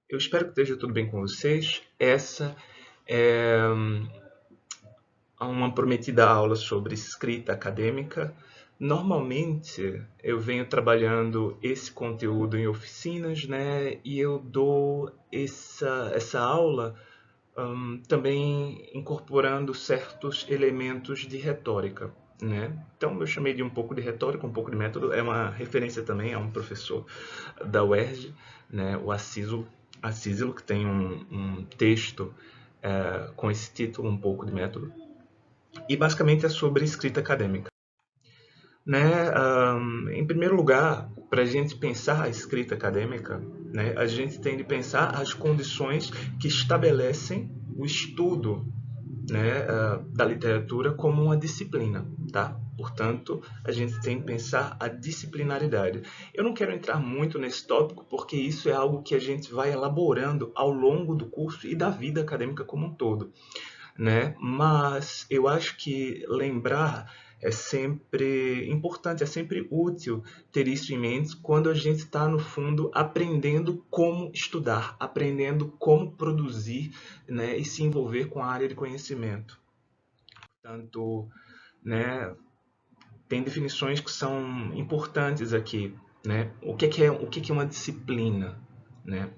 Eu espero que esteja tudo bem com vocês. Essa é uma prometida aula sobre escrita acadêmica. Normalmente eu venho trabalhando esse conteúdo em oficinas, né? E eu dou essa aula também incorporando certos elementos de retórica, né? Então eu chamei de um pouco de retórica, um pouco de método. É uma referência também a um professor da UERJ, né? O Acísilo, que tem um texto com esse título, um pouco de método. E basicamente é sobre escrita acadêmica. Né? Em primeiro lugar, para a gente pensar a escrita acadêmica, né, a gente tem de pensar as condições que estabelecem o estudo, né, da literatura como uma disciplina. Tá? Portanto, a gente tem que pensar a disciplinaridade. Eu não quero entrar muito nesse tópico, porque isso é algo que a gente vai elaborando ao longo do curso e da vida acadêmica como um todo, né? Mas eu acho que lembrar é sempre importante, é sempre útil ter isso em mente quando a gente está, no fundo, aprendendo como estudar, aprendendo como produzir, né, e se envolver com a área de conhecimento. Portanto, né, tem definições que são importantes aqui. Né? O que é uma disciplina? Né?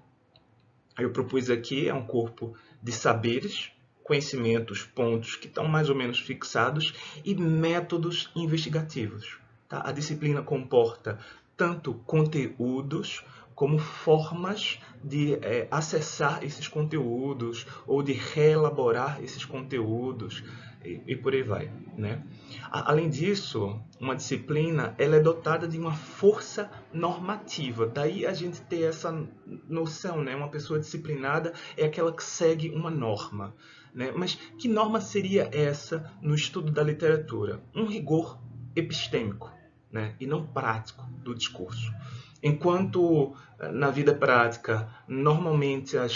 Eu propus aqui um corpo de saberes, conhecimentos, pontos que estão mais ou menos fixados e métodos investigativos. Tá? A disciplina comporta tanto conteúdos como formas de acessar esses conteúdos ou de reelaborar esses conteúdos e por aí vai, né? Além disso, uma disciplina ela é dotada de uma força normativa. Daí a gente ter essa noção, né? Uma pessoa disciplinada é aquela que segue uma norma, né? Mas que norma seria essa no estudo da literatura? Um rigor epistêmico, né? E não prático do discurso. Enquanto na vida prática, normalmente a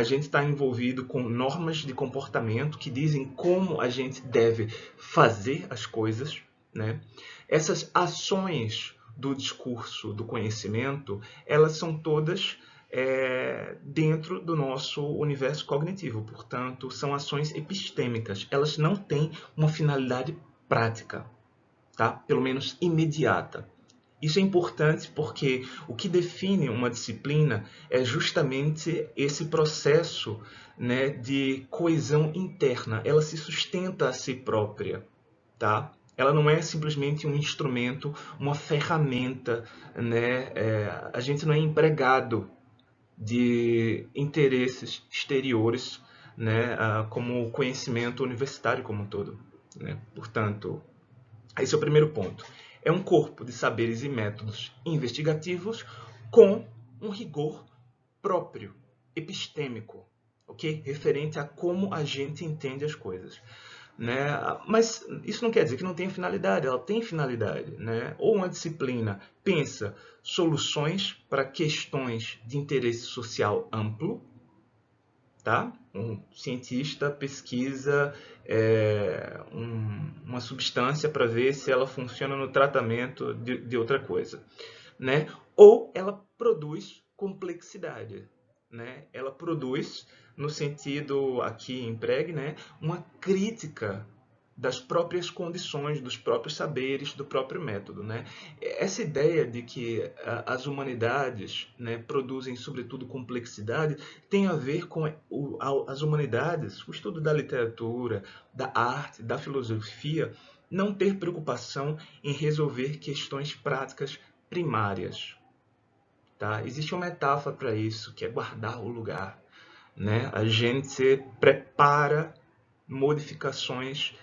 gente está envolvido com normas de comportamento que dizem como a gente deve fazer as coisas, né? Essas ações do discurso do conhecimento, elas são todas dentro do nosso universo cognitivo, portanto, são ações epistêmicas. Elas não têm uma finalidade prática, tá? Pelo menos imediata. Isso é importante porque o que define uma disciplina é justamente esse processo, né, de coesão interna. Ela se sustenta a si própria, tá? Ela não é simplesmente um instrumento, uma ferramenta, né? A gente não é empregado de interesses exteriores, né, como o conhecimento universitário como um todo, né? Portanto, esse é o primeiro ponto. É um corpo de saberes e métodos investigativos com um rigor próprio, epistêmico, ok? Referente a como a gente entende as coisas. Né? Mas isso não quer dizer que não tenha finalidade, ela tem finalidade. Né? Ou uma disciplina pensa soluções para questões de interesse social amplo, tá? Um cientista pesquisa uma substância para ver se ela funciona no tratamento de outra coisa, né? Ou ela produz complexidade, né? Ela produz, no sentido aqui empregue, né, uma crítica das próprias condições, dos próprios saberes, do próprio método, né? Essa ideia de que as humanidades, né, produzem sobretudo complexidade tem a ver com as humanidades, o estudo da literatura, da arte, da filosofia, não ter preocupação em resolver questões práticas primárias. Tá? Existe uma metáfora para isso, que é guardar o lugar. Né? A gente prepara modificações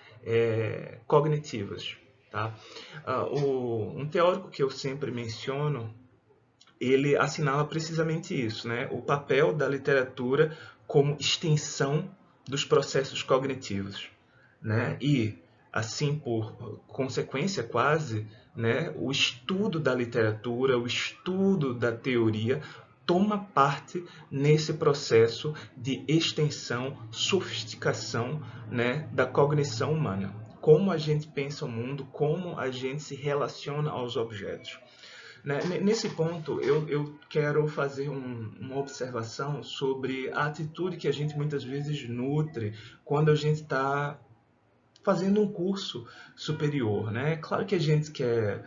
cognitivas. Tá? Um teórico que eu sempre menciono, ele assinala precisamente isso, né? O papel da literatura como extensão dos processos cognitivos, né? E, assim por consequência quase, né, o estudo da literatura, o estudo da teoria toma parte nesse processo de extensão, sofisticação, né, da cognição humana. como a gente pensa o mundo, como a gente se relaciona aos objetos. Né? Nesse ponto, eu quero fazer uma observação sobre a atitude que a gente muitas vezes nutre quando a gente está fazendo um curso superior. Né? Claro que a gente quer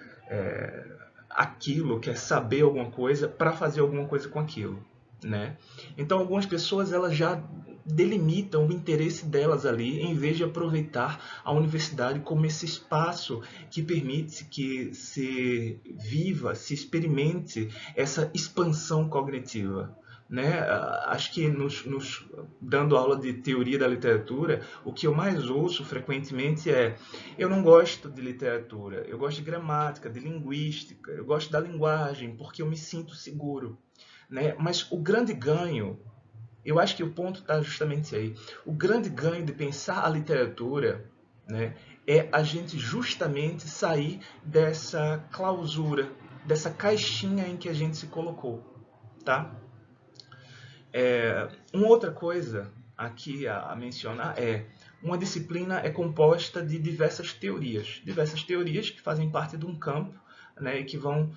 aquilo, quer saber alguma coisa para fazer alguma coisa com aquilo. Né? Então, algumas pessoas elas já delimitam o interesse delas ali, em vez de aproveitar a universidade como esse espaço que permite que se viva, se experimente essa expansão cognitiva. Né? Acho que dando aula de teoria da literatura, o que eu mais ouço frequentemente é: eu não gosto de literatura, eu gosto de gramática, de linguística, eu gosto da linguagem porque eu me sinto seguro. Né? Mas o grande ganho, eu acho que o ponto está justamente aí. O grande ganho de pensar a literatura, né, é a gente justamente sair dessa clausura, dessa caixinha em que a gente se colocou. Tá? Uma outra coisa aqui a mencionar é: uma disciplina é composta de diversas teorias que fazem parte de um campo, né, e que vão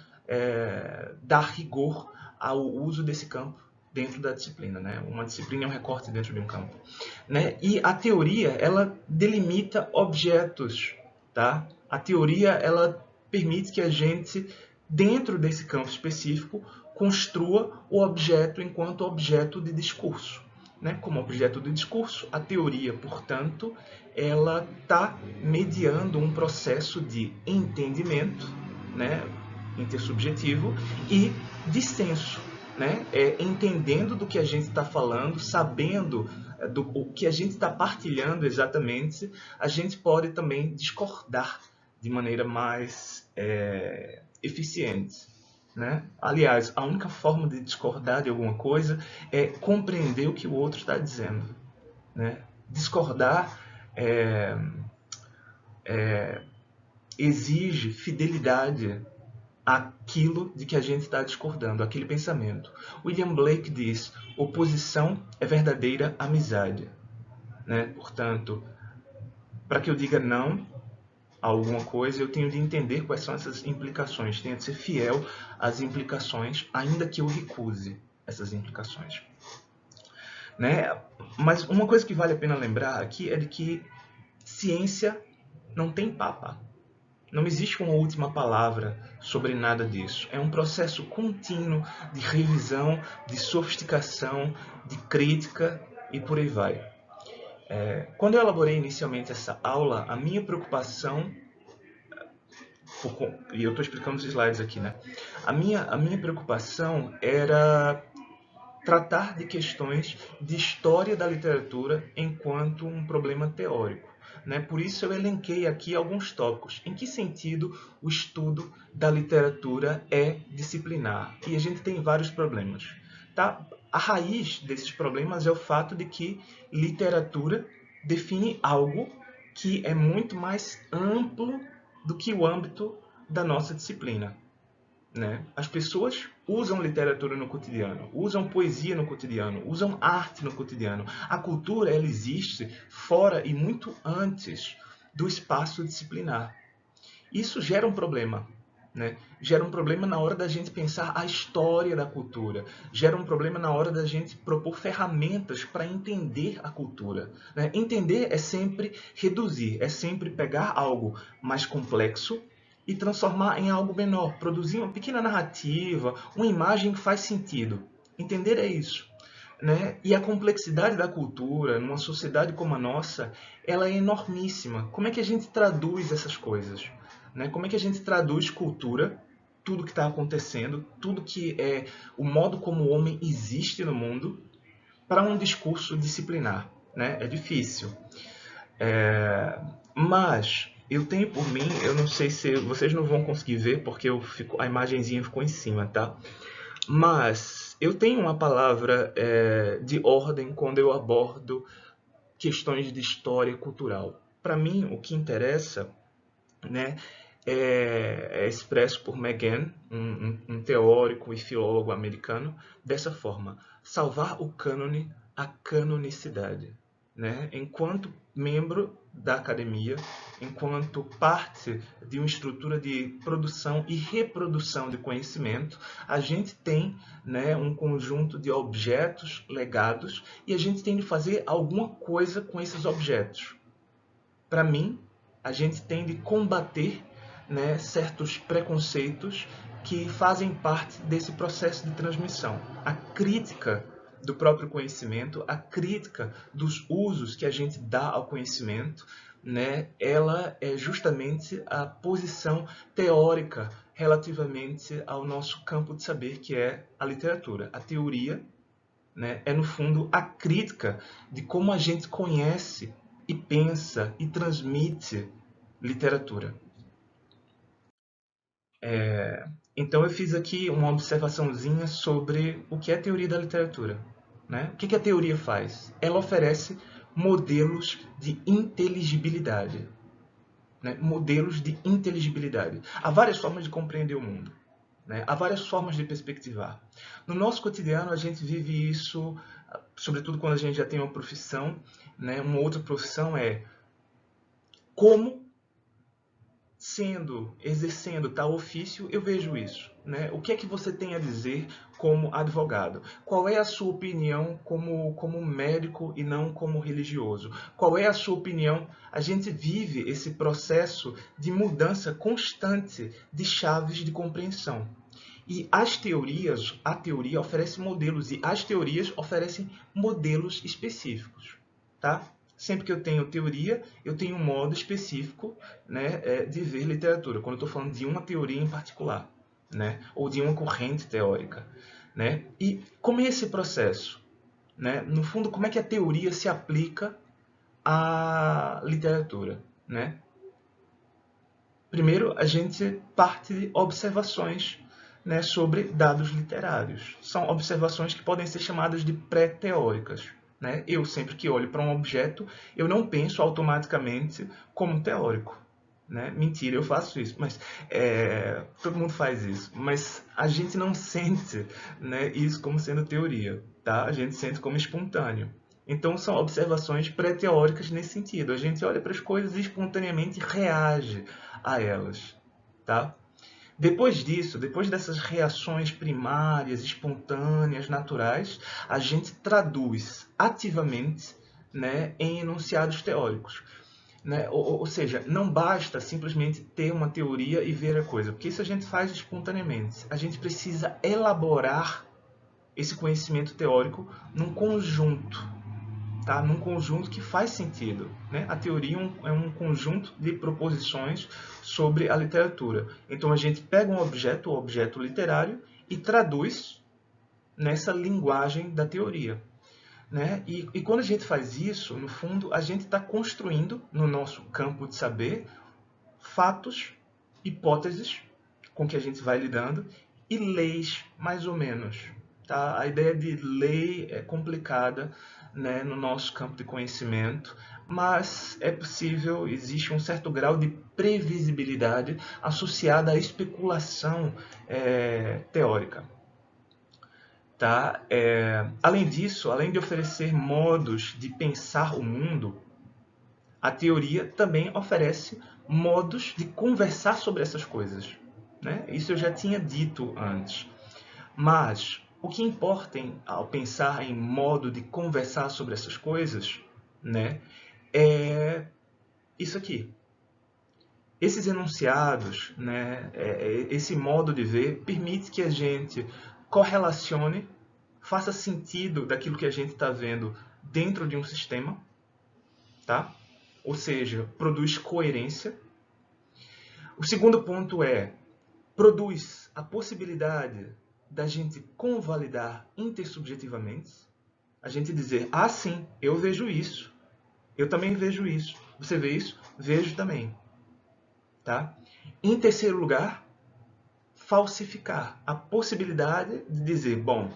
dar rigor ao uso desse campo dentro da disciplina. Né? Uma disciplina é um recorte dentro de um campo. Né? E a teoria, ela delimita objetos. Tá? A teoria, ela permite que a gente, dentro desse campo específico, construa o objeto enquanto objeto de discurso. Né? Como objeto de discurso, a teoria, portanto, ela está mediando um processo de entendimento, né, intersubjetivo, e dissenso, né? Entendendo do que a gente está falando, sabendo o que a gente está partilhando exatamente, a gente pode também discordar de maneira mais eficiente. Né? Aliás, a única forma de discordar de alguma coisa é compreender o que o outro está dizendo. Né? Discordar exige fidelidade àquilo de que a gente está discordando, aquele pensamento. William Blake diz: oposição é verdadeira amizade. Né? Portanto, para que eu diga não a alguma coisa, eu tenho de entender quais são essas implicações, tenho de ser fiel às implicações, ainda que eu recuse essas implicações. Né? Mas uma coisa que vale a pena lembrar aqui é de que ciência não tem papa. Não existe uma última palavra sobre nada disso. É um processo contínuo de revisão, de sofisticação, de crítica e por aí vai. Quando eu elaborei inicialmente essa aula, a minha preocupação, e eu estou explicando os slides aqui, né? A minha preocupação era tratar de questões de história da literatura enquanto um problema teórico. Né? Por isso eu elenquei aqui alguns tópicos. Em que sentido o estudo da literatura é disciplinar? E a gente tem vários problemas. Tá? A raiz desses problemas é o fato de que literatura define algo que é muito mais amplo do que o âmbito da nossa disciplina. Né? As pessoas usam literatura no cotidiano, usam poesia no cotidiano, usam arte no cotidiano. A cultura ela existe fora e muito antes do espaço disciplinar. Isso gera um problema. Né? Gera um problema na hora da gente pensar a história da cultura. Gera um problema na hora da gente propor ferramentas para entender a cultura. Né? Entender é sempre reduzir, é sempre pegar algo mais complexo e transformar em algo menor, produzir uma pequena narrativa, uma imagem que faz sentido. Entender é isso. Né? E a complexidade da cultura, numa sociedade como a nossa, ela é enormíssima. Como é que a gente traduz essas coisas? Né? Como é que a gente traduz cultura, tudo que está acontecendo, tudo que é o modo como o homem existe no mundo, para um discurso disciplinar? Né? É difícil. Mas eu tenho por mim, eu não sei se vocês não vão conseguir ver porque a imagenzinha ficou em cima, tá? Mas eu tenho uma palavra de ordem quando eu abordo questões de história cultural. Para mim, o que interessa, né, é expresso por McGann, um teórico e filólogo americano, dessa forma: salvar o cânone, a canonicidade. Né? Enquanto membro da academia, enquanto parte de uma estrutura de produção e reprodução de conhecimento, a gente tem, né, um conjunto de objetos legados e a gente tem de fazer alguma coisa com esses objetos. Para mim, a gente tem de combater, né, certos preconceitos que fazem parte desse processo de transmissão. A crítica do próprio conhecimento, a crítica dos usos que a gente dá ao conhecimento, né, ela é justamente a posição teórica relativamente ao nosso campo de saber, que é a literatura. A teoria, né, é, no fundo, a crítica de como a gente conhece e pensa e transmite literatura. Então eu fiz aqui uma observaçãozinha sobre o que é a teoria da literatura. Né? O que a teoria faz? Ela oferece modelos de inteligibilidade. Né? Modelos de inteligibilidade. Há várias formas de compreender o mundo. Né? Há várias formas de perspectivar. No nosso cotidiano, a gente vive isso, sobretudo quando a gente já tem uma profissão. Né? Uma outra profissão é como, exercendo tal ofício, eu vejo isso. Né? O que é que você tem a dizer como advogado? Qual é a sua opinião como médico e não como religioso? Qual é a sua opinião? A gente vive esse processo de mudança constante de chaves de compreensão. E a teoria oferece modelos, e as teorias oferecem modelos específicos. Tá? Sempre que eu tenho teoria, eu tenho um modo específico, né, de ver literatura, quando eu estou falando de uma teoria em particular, né, ou de uma corrente teórica. Né? E como é esse processo? Né? No fundo, como é que a teoria se aplica à literatura? Né? Primeiro, a gente parte de observações, né, sobre dados literários. São observações que podem ser chamadas de pré-teóricas. Né? Eu, sempre que olho para um objeto, eu não penso automaticamente como teórico. Né? Mentira, eu faço isso, mas todo mundo faz isso. Mas a gente não sente, né, isso como sendo teoria. Tá? A gente sente como espontâneo. Então, são observações pré-teóricas nesse sentido. A gente olha para as coisas e espontaneamente reage a elas. Tá? Depois disso, depois dessas reações primárias, espontâneas, naturais, a gente traduz ativamente, né, em enunciados teóricos. Né? Ou seja, não basta simplesmente ter uma teoria e ver a coisa, porque isso a gente faz espontaneamente. A gente precisa elaborar esse conhecimento teórico num conjunto. Tá? Num conjunto que faz sentido. Né? A teoria é um conjunto de proposições sobre a literatura. Então a gente pega um objeto, o objeto literário, e traduz nessa linguagem da teoria. Né? E quando a gente faz isso, no fundo, a gente está construindo no nosso campo de saber fatos, hipóteses com que a gente vai lidando e leis, mais ou menos. Tá? A ideia de lei é complicada, né, no nosso campo de conhecimento, mas é possível, existe um certo grau de previsibilidade associada à especulação teórica. Tá? Além disso, além de oferecer modos de pensar o mundo, a teoria também oferece modos de conversar sobre essas coisas. Né? Isso eu já tinha dito antes. Mas o que importa ao pensar em modo de conversar sobre essas coisas, né, é isso aqui. Esses enunciados, né, esse modo de ver, permite que a gente correlacione, faça sentido daquilo que a gente está vendo dentro de um sistema, tá? Ou seja, produz coerência. O segundo ponto produz a possibilidade da gente convalidar intersubjetivamente, a gente dizer, ah, sim, eu vejo isso, eu também vejo isso, você vê isso? Vejo também. Tá? Em terceiro lugar, falsificar a possibilidade de dizer, bom,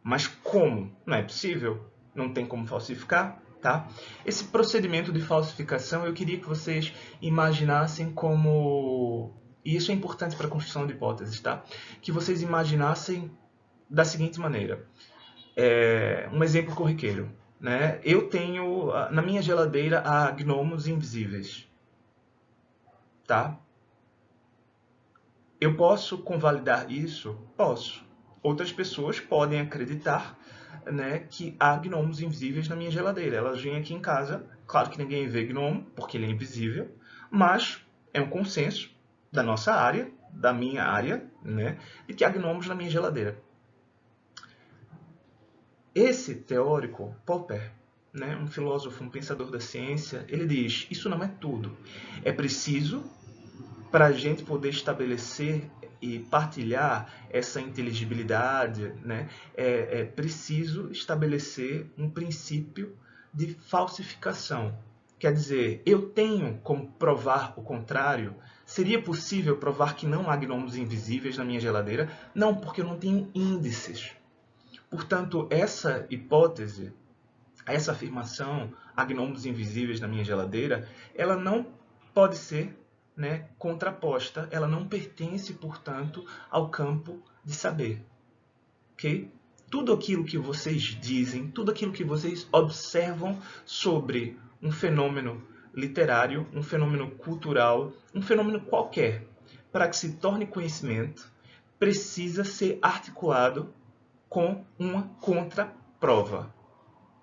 mas como? Não é possível, não tem como falsificar. Tá? Esse procedimento de falsificação eu queria que vocês imaginassem como... E isso é importante para a construção de hipóteses, tá? Que vocês imaginassem da seguinte maneira. Um exemplo corriqueiro. né? Eu tenho na minha geladeira há gnomos invisíveis, tá? Eu posso convalidar isso? Posso. Outras pessoas podem acreditar, né, que há gnomos invisíveis na minha geladeira. Elas vêm aqui em casa, claro que ninguém vê gnomo, porque ele é invisível, mas é um consenso da nossa área, da minha área, né, de que há gnomos na minha geladeira. Esse teórico, Popper, né, um filósofo, um pensador da ciência, ele diz: isso não é tudo. É preciso, para a gente poder estabelecer e partilhar essa inteligibilidade, né, é preciso estabelecer um princípio de falsificação. Quer dizer, eu tenho como provar o contrário? Seria possível provar que não há gnomos invisíveis na minha geladeira? Não, porque eu não tenho índices. Portanto, essa hipótese, essa afirmação, há gnomos invisíveis na minha geladeira, ela não pode ser, né, contraposta, ela não pertence, portanto, ao campo de saber. Okay? Tudo aquilo que vocês dizem, tudo aquilo que vocês observam sobre um fenômeno literário, um fenômeno cultural, um fenômeno qualquer, para que se torne conhecimento, precisa ser articulado com uma contraprova.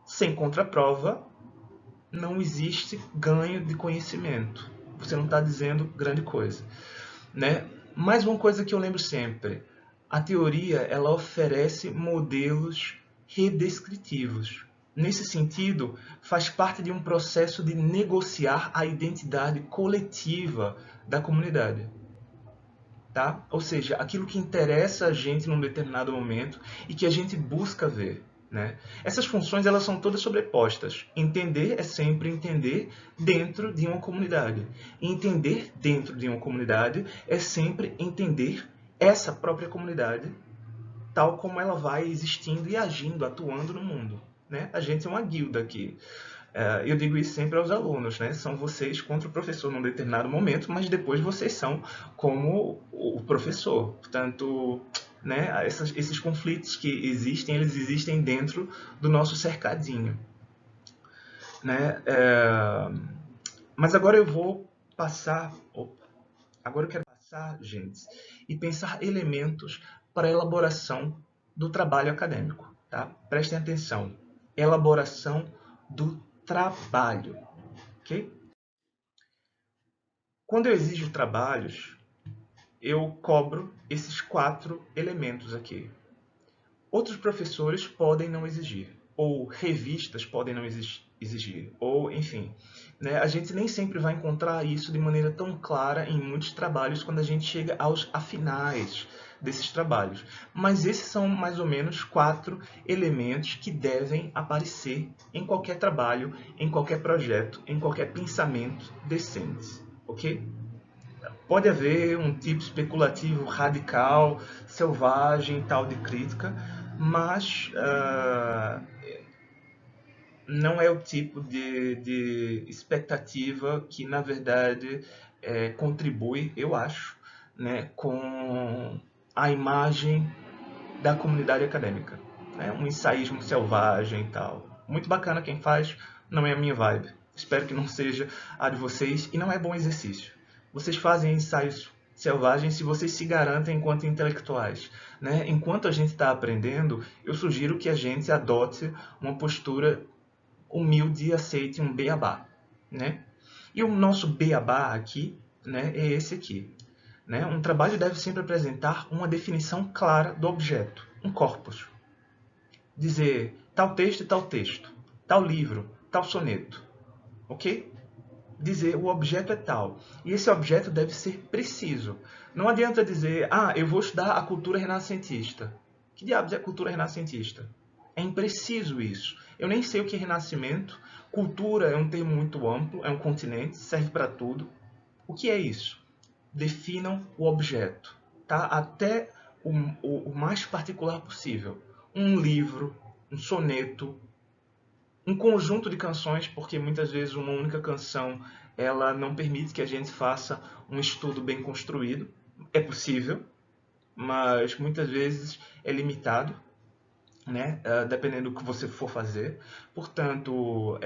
Sem contraprova, não existe ganho de conhecimento. Você não está dizendo grande coisa, né? Mais uma coisa que eu lembro sempre: a teoria ela oferece modelos redescritivos. Nesse sentido, faz parte de um processo de negociar a identidade coletiva da comunidade. Tá? Ou seja, aquilo que interessa a gente num determinado momento e que a gente busca ver. Né? Essas funções elas são todas sobrepostas. Entender é sempre entender dentro de uma comunidade. E entender dentro de uma comunidade é sempre entender essa própria comunidade tal como ela vai existindo e agindo, atuando no mundo. Né? A gente é uma guilda aqui. Eu digo isso sempre aos alunos, né? São vocês contra o professor num determinado momento, mas depois vocês são como o professor. Portanto, né, esses conflitos que existem, eles existem dentro do nosso cercadinho. Né? Mas agora eu vou passar... Agora eu quero passar, gente, e pensar elementos para a elaboração do trabalho acadêmico. Tá? Prestem atenção. Elaboração do trabalho. Ok? Quando eu exijo trabalhos, eu cobro esses 4 elementos aqui. Outros professores podem não exigir, ou revistas podem não exigir, ou enfim. Né? A gente nem sempre vai encontrar isso de maneira tão clara em muitos trabalhos quando a gente chega a finais desses trabalhos. Mas esses são mais ou menos 4 elementos que devem aparecer em qualquer trabalho, em qualquer projeto, em qualquer pensamento decente. Ok? Pode haver um tipo especulativo, radical, selvagem, tal de crítica, mas não é o tipo de expectativa que, na verdade, contribui, eu acho, né, com a imagem da comunidade acadêmica. Né? Um ensaísmo selvagem e tal. Muito bacana quem faz, não é a minha vibe. Espero que não seja a de vocês e não é bom exercício. Vocês fazem ensaios selvagens se vocês se garantem enquanto intelectuais. Né? Enquanto a gente está aprendendo, eu sugiro que a gente adote uma postura humilde e aceite um beabá. Né? E o nosso beabá aqui, né, é esse aqui. Né? Um trabalho deve sempre apresentar uma definição clara do objeto, um corpus. Dizer tal texto e tal texto, tal livro, tal soneto. Ok? Dizer o objeto é tal. E esse objeto deve ser preciso. Não adianta dizer, eu vou estudar a cultura renascentista. Que diabos é cultura renascentista? É impreciso isso. Eu nem sei o que é renascimento. Cultura é um termo muito amplo, é um continente, serve para tudo. O que é isso? Definam o objeto, tá? Até o mais particular possível. Um livro, um soneto, um conjunto de canções, porque muitas vezes uma única canção ela não permite que a gente faça um estudo bem construído. É possível, mas muitas vezes é limitado. né? Dependendo do que você for fazer. Portanto,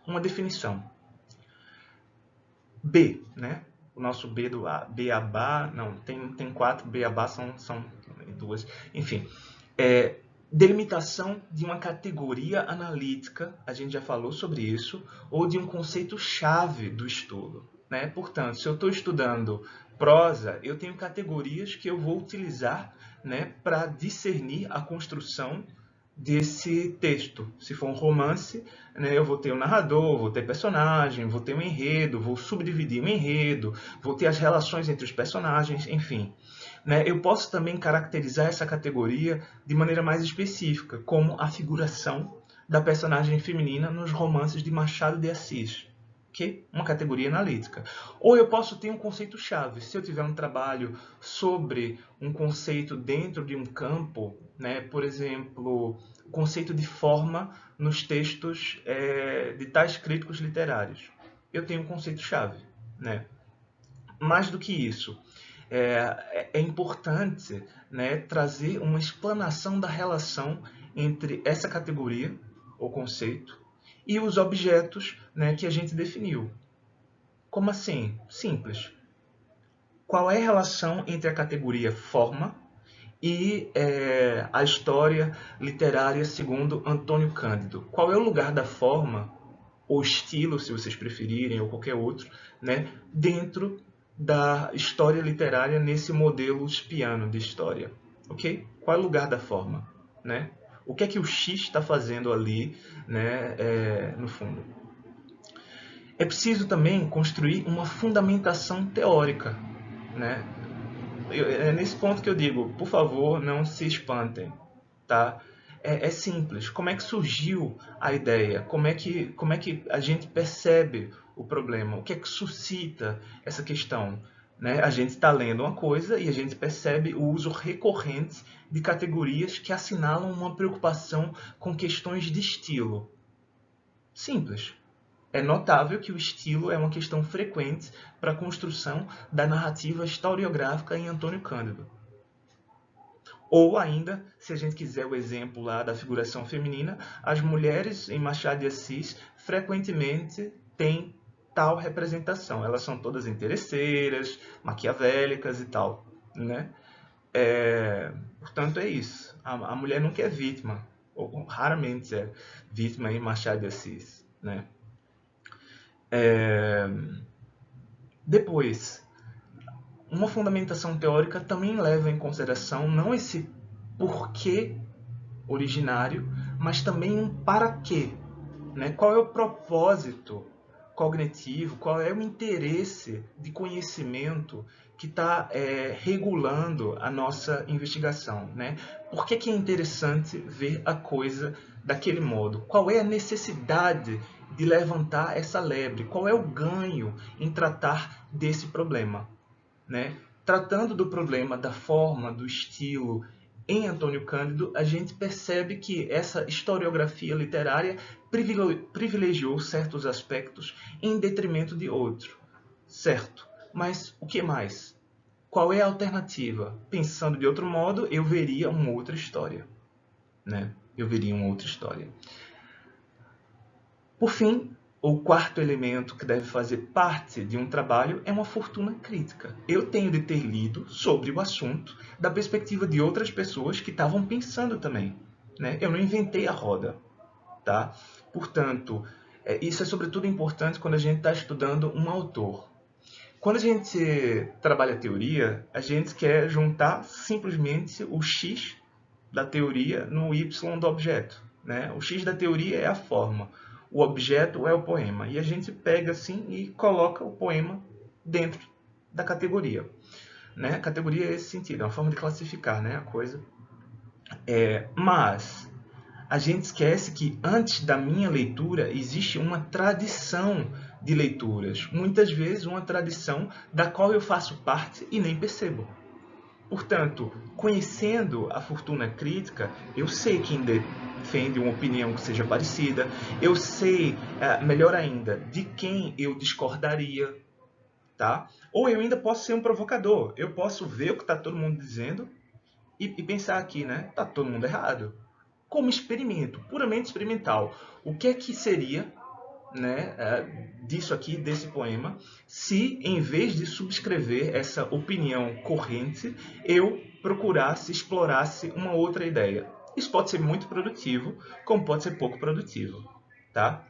uma definição. B, né? O nosso B do A. Beabá, não, tem 4, Beabá são 2. Enfim, delimitação de uma categoria analítica, a gente já falou sobre isso, ou de um conceito-chave do estudo, né? Portanto, se eu estou estudando prosa, eu tenho categorias que eu vou utilizar, né, para discernir a construção desse texto. Se for um romance, né, eu vou ter um narrador, vou ter personagem, vou ter um enredo, vou subdividir um enredo, vou ter as relações entre os personagens, enfim. Né, eu posso também caracterizar essa categoria de maneira mais específica, como a figuração da personagem feminina nos romances de Machado de Assis, que é uma categoria analítica. Ou eu posso ter um conceito-chave. Se eu tiver um trabalho sobre um conceito dentro de um campo, né, por exemplo, o conceito de forma nos textos de tais críticos literários, eu tenho um conceito-chave. Né? Mais do que isso, é importante, né, trazer uma explanação da relação entre essa categoria, ou conceito, e os objetos, né, que a gente definiu. Como assim? Simples. Qual é a relação entre a categoria forma e a história literária segundo Antônio Cândido? Qual é o lugar da forma, ou estilo, se vocês preferirem, ou qualquer outro, né, dentro da história literária nesse modelo Spiano de história? Ok? Qual é o lugar da forma? Né? O que é que o X está fazendo ali, né, no fundo? É preciso também construir uma fundamentação teórica. Né? É nesse ponto que eu digo, por favor, não se espantem. Tá? É simples. Como é que surgiu a ideia? Como é que a gente percebe o problema? O que é que suscita essa questão? Né? A gente está lendo uma coisa e a gente percebe o uso recorrente de categorias que assinalam uma preocupação com questões de estilo. Simples. É notável que o estilo é uma questão frequente para a construção da narrativa historiográfica em Antônio Cândido. Ou ainda, se a gente quiser o exemplo lá da figuração feminina, as mulheres em Machado de Assis frequentemente têm tal representação. Elas são todas interesseiras, maquiavélicas e tal. Né? Portanto, é isso. A mulher nunca é vítima, ou raramente é vítima em Machado de Assis. Né? Depois, uma fundamentação teórica também leva em consideração não esse porquê originário, mas também um para quê. Né? Qual é o propósito cognitivo, qual é o interesse de conhecimento que está regulando a nossa investigação. Né? Por que é interessante ver a coisa daquele modo? Qual é a necessidade de levantar essa lebre? Qual é o ganho em tratar desse problema? Né? Tratando do problema da forma, do estilo, em Antônio Cândido, a gente percebe que essa historiografia literária privilegiou certos aspectos em detrimento de outros. Certo, mas o que mais? Qual é a alternativa? Pensando de outro modo, eu veria uma outra história. Né? Eu veria uma outra história. Por fim, o quarto elemento que deve fazer parte de um trabalho é uma fortuna crítica. Eu tenho de ter lido sobre o assunto da perspectiva de outras pessoas que estavam pensando também. Né? Eu não inventei a roda. Tá? Portanto, isso é sobretudo importante quando a gente está estudando um autor. Quando a gente trabalha teoria, a gente quer juntar simplesmente o X da teoria no Y do objeto. Né? O X da teoria é a forma, o objeto é o poema. E a gente pega assim e coloca o poema dentro da categoria. Né? A categoria é esse sentido, é uma forma de classificar, né, a coisa. Mas a gente esquece que antes da minha leitura existe uma tradição de leituras. Muitas vezes uma tradição da qual eu faço parte e nem percebo. Portanto, conhecendo a fortuna crítica, eu sei quem defende uma opinião que seja parecida, eu sei, melhor ainda, de quem eu discordaria, tá? Ou eu ainda posso ser um provocador, eu posso ver o que está todo mundo dizendo e pensar aqui, né? Tá todo mundo errado. Como experimento, puramente experimental. O que é que seria, né, disso aqui, desse poema, se em vez de subscrever essa opinião corrente, eu procurasse, explorasse uma outra ideia? Isso pode ser muito produtivo, como pode ser pouco produtivo, tá?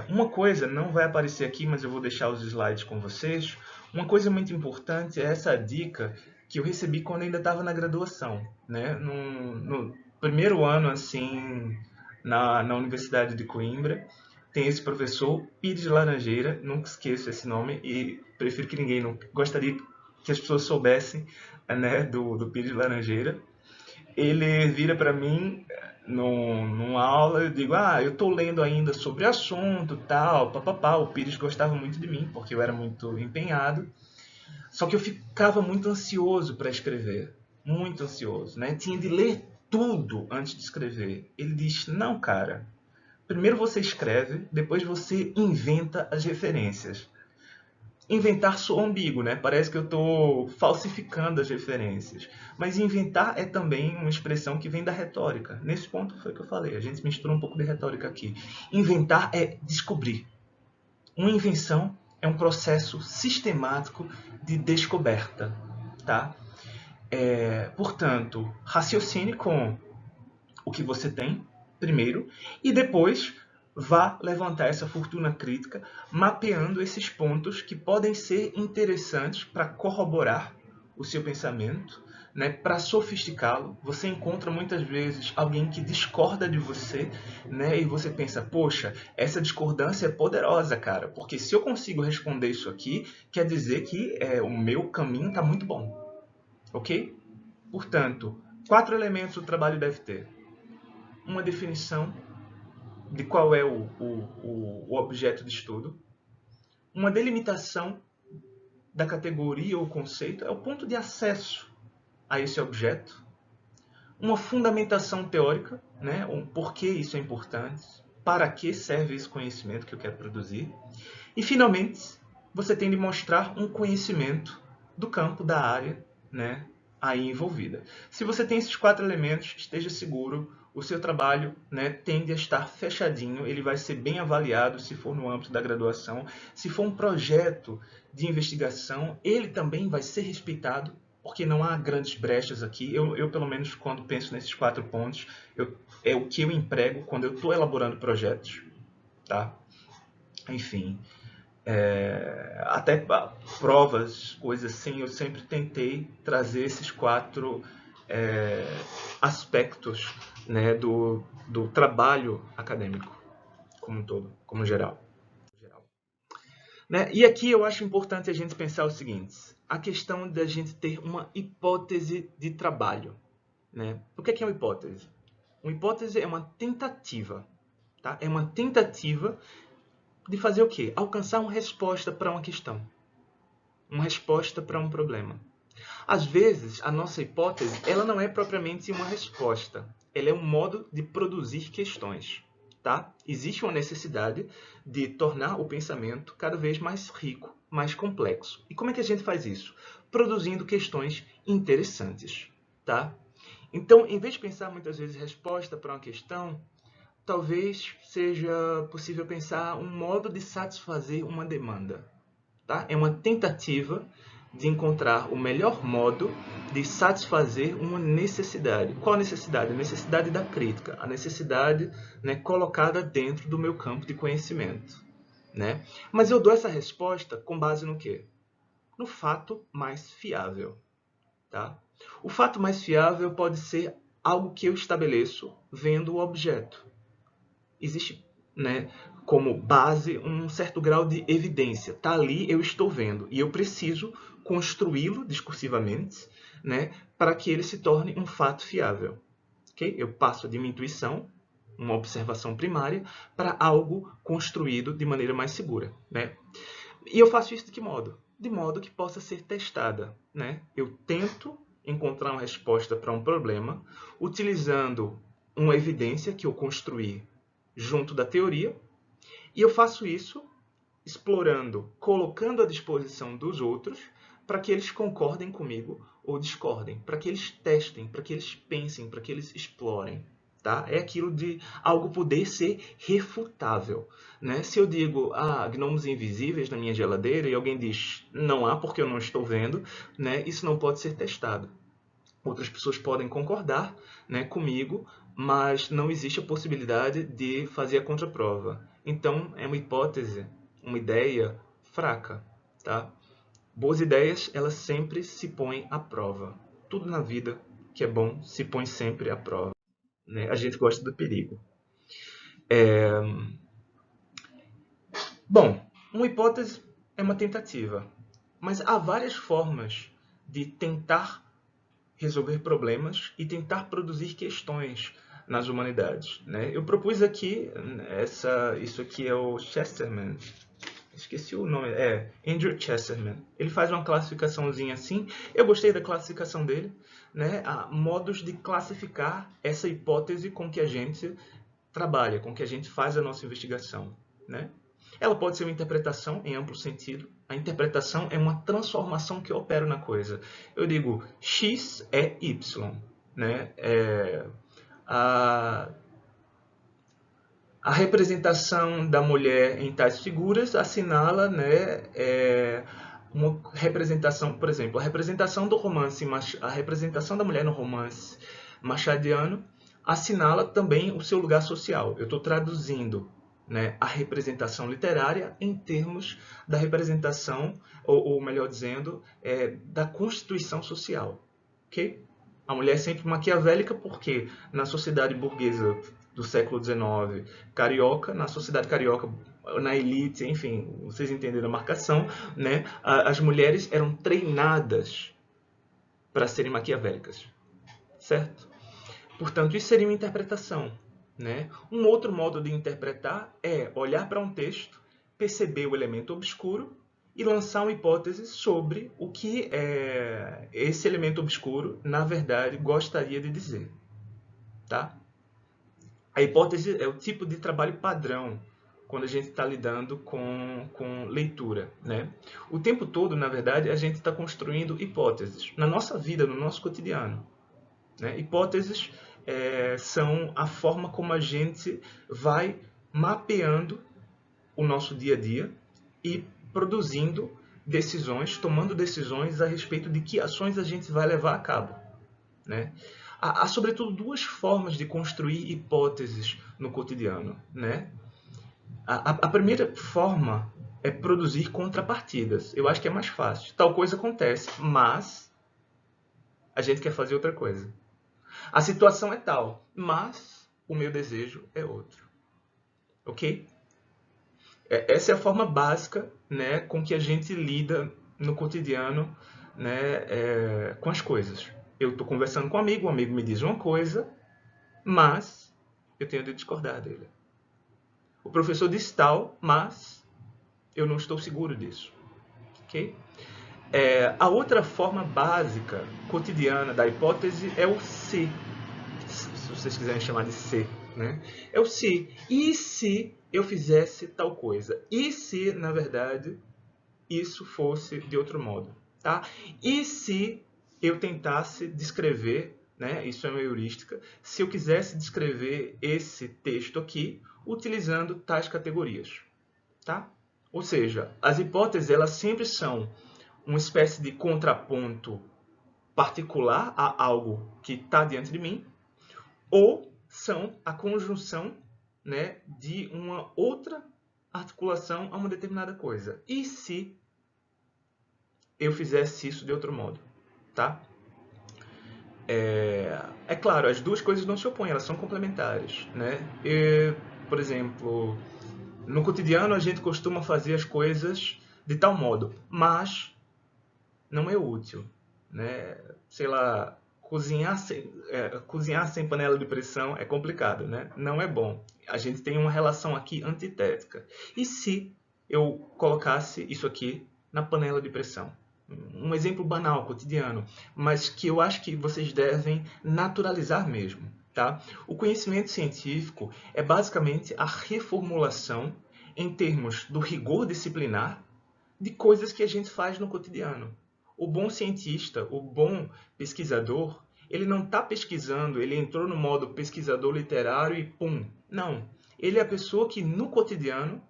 Uma coisa, não vai aparecer aqui, mas eu vou deixar os slides com vocês. Uma coisa muito importante é essa dica que eu recebi quando ainda estava na graduação, né? No primeiro ano, assim, na Universidade de Coimbra, tem esse professor Pires Laranjeira, nunca esqueço esse nome e prefiro que ninguém não gostaria que as pessoas soubessem, né, do Pires Laranjeira. Ele vira para mim numa aula, eu digo, eu estou lendo ainda sobre o assunto, tal, papapá. O Pires gostava muito de mim, porque eu era muito empenhado. Só que eu ficava muito ansioso para escrever, muito ansioso, né? Tinha de ler tudo antes de escrever. Ele diz, não, cara, primeiro você escreve, depois você inventa as referências. Inventar soa ambíguo, né? Parece que eu estou falsificando as referências. Mas inventar é também uma expressão que vem da retórica. Nesse ponto foi o que eu falei. A gente mistura um pouco de retórica aqui. Inventar é descobrir. Uma invenção é um processo sistemático de descoberta, tá? Portanto, raciocine com o que você tem, primeiro, e depois vá levantar essa fortuna crítica, mapeando esses pontos que podem ser interessantes para corroborar o seu pensamento, né, para sofisticá-lo. Você encontra muitas vezes alguém que discorda de você, né, e você pensa, poxa, essa discordância é poderosa, cara, porque se eu consigo responder isso aqui, quer dizer que o meu caminho está muito bom, ok? Portanto, 4 elementos o trabalho deve ter: uma definição de qual é o objeto de estudo, uma delimitação da categoria ou conceito, é o ponto de acesso a esse objeto, uma fundamentação teórica, né, por que isso é importante, para que serve esse conhecimento que eu quero produzir, e finalmente você tem de mostrar um conhecimento do campo, da área, né, aí envolvida. Se você tem esses 4 elementos, esteja seguro, o seu trabalho, né, tende a estar fechadinho, ele vai ser bem avaliado se for no âmbito da graduação. Se for um projeto de investigação, ele também vai ser respeitado, porque não há grandes brechas aqui. Eu pelo menos, quando penso nesses 4 pontos, é o que eu emprego quando eu estou elaborando projetos, tá? Enfim, até provas, coisas assim, eu sempre tentei trazer esses 4 aspectos, né, do trabalho acadêmico como um todo, como geral. Né? E aqui eu acho importante a gente pensar o seguinte: a questão da gente ter uma hipótese de trabalho. Né? O que é uma hipótese? Uma hipótese é uma tentativa. Tá? É uma tentativa de fazer o quê? Alcançar uma resposta para uma questão. Uma resposta para um problema. Às vezes, a nossa hipótese ela não é propriamente uma resposta. Ela é um modo de produzir questões. Tá? Existe uma necessidade de tornar o pensamento cada vez mais rico, mais complexo. E como é que a gente faz isso? Produzindo questões interessantes. Tá? Então, em vez de pensar muitas vezes resposta para uma questão, talvez seja possível pensar um modo de satisfazer uma demanda. Tá? É uma tentativa de encontrar o melhor modo de satisfazer uma necessidade. Qual a necessidade? A necessidade da crítica, a necessidade, né, colocada dentro do meu campo de conhecimento. Né? Mas eu dou essa resposta com base no quê? No fato mais fiável. Tá? O fato mais fiável pode ser algo que eu estabeleço vendo o objeto. Existe, né, como base um certo grau de evidência. Está ali, eu estou vendo. E eu preciso construí-lo discursivamente, né, para que ele se torne um fato fiável. Okay? Eu passo de uma intuição, uma observação primária, para algo construído de maneira mais segura. Né? E eu faço isso de que modo? De modo que possa ser testada. Né? Eu tento encontrar uma resposta para um problema utilizando uma evidência que eu construí junto da teoria, e eu faço isso explorando, colocando à disposição dos outros, para que eles concordem comigo ou discordem, para que eles testem, para que eles pensem, para que eles explorem. Tá? É aquilo de algo poder ser refutável. Né? Se eu digo, gnomos invisíveis na minha geladeira, e alguém diz, não há porque eu não estou vendo, né? Isso não pode ser testado. Outras pessoas podem concordar, né, comigo, mas não existe a possibilidade de fazer a contraprova. Então, é uma hipótese, uma ideia fraca. Tá? Boas ideias, elas sempre se põem à prova. Tudo na vida que é bom se põe sempre à prova. Né? A gente gosta do perigo. Bom, uma hipótese é uma tentativa, mas há várias formas de tentar resolver problemas e tentar produzir questões nas humanidades. Né? Eu propus aqui, isso aqui é o Chesterman, esqueci o nome, Andrew Chesterman. Ele faz uma classificaçãozinha assim, eu gostei da classificação dele, né? Há modos de classificar essa hipótese com que a gente trabalha, com que a gente faz a nossa investigação. Né? Ela pode ser uma interpretação em amplo sentido. A interpretação é uma transformação que opera na coisa. Eu digo, X é Y. Né? A representação da mulher em tais figuras assinala, né, uma representação, por exemplo, a representação do romance, a representação da mulher no romance machadiano assinala também o seu lugar social. Eu estou traduzindo, né, a representação literária em termos da representação, ou melhor dizendo, da constituição social. Okay? A mulher é sempre maquiavélica porque na sociedade burguesa do século XIX carioca, na sociedade carioca, na elite, enfim, vocês entenderam a marcação, né? As mulheres eram treinadas para serem maquiavélicas, certo? Portanto, isso seria uma interpretação. Né? Um outro modo de interpretar é olhar para um texto, perceber o elemento obscuro e lançar uma hipótese sobre o que esse elemento obscuro, na verdade, gostaria de dizer. Tá? A hipótese é o tipo de trabalho padrão quando a gente está lidando com leitura. Né? O tempo todo, na verdade, a gente está construindo hipóteses na nossa vida, no nosso cotidiano. Né? Hipóteses são a forma como a gente vai mapeando o nosso dia a dia e produzindo decisões, tomando decisões a respeito de que ações a gente vai levar a cabo. Né? Há, sobretudo, duas formas de construir hipóteses no cotidiano. Né? A primeira forma é produzir contrapartidas. Eu acho que é mais fácil. Tal coisa acontece, mas a gente quer fazer outra coisa. A situação é tal, mas o meu desejo é outro. Ok? Essa é a forma básica, né, com que a gente lida no cotidiano, né, com as coisas. Eu estou conversando com um amigo, o amigo me diz uma coisa, mas eu tenho de discordar dele. O professor diz tal, mas eu não estou seguro disso. Ok? A outra forma básica, cotidiana da hipótese é o se vocês quiserem chamar de se, né? É o se. E se eu fizesse tal coisa? E se, na verdade, isso fosse de outro modo? Tá? E se eu tentasse descrever, né? Isso é uma heurística, se eu quisesse descrever esse texto aqui utilizando tais categorias. Tá? Ou seja, as hipóteses elas sempre são uma espécie de contraponto particular a algo que está diante de mim, ou são a conjunção, né, de uma outra articulação a uma determinada coisa. E se eu fizesse isso de outro modo? Tá? É claro, as duas coisas não se opõem, elas são complementares. Né? Por exemplo, no cotidiano a gente costuma fazer as coisas de tal modo, mas não é útil. Né? Sei lá, cozinhar sem panela de pressão é complicado, né? Não é bom. A gente tem uma relação aqui antitética. E se eu colocasse isso aqui na panela de pressão? Um exemplo banal, cotidiano, mas que eu acho que vocês devem naturalizar mesmo. Tá? O conhecimento científico é basicamente a reformulação em termos do rigor disciplinar de coisas que a gente faz no cotidiano. O bom cientista, o bom pesquisador, ele não está pesquisando, ele entrou no modo pesquisador literário e pum. Não. Ele é a pessoa que no cotidiano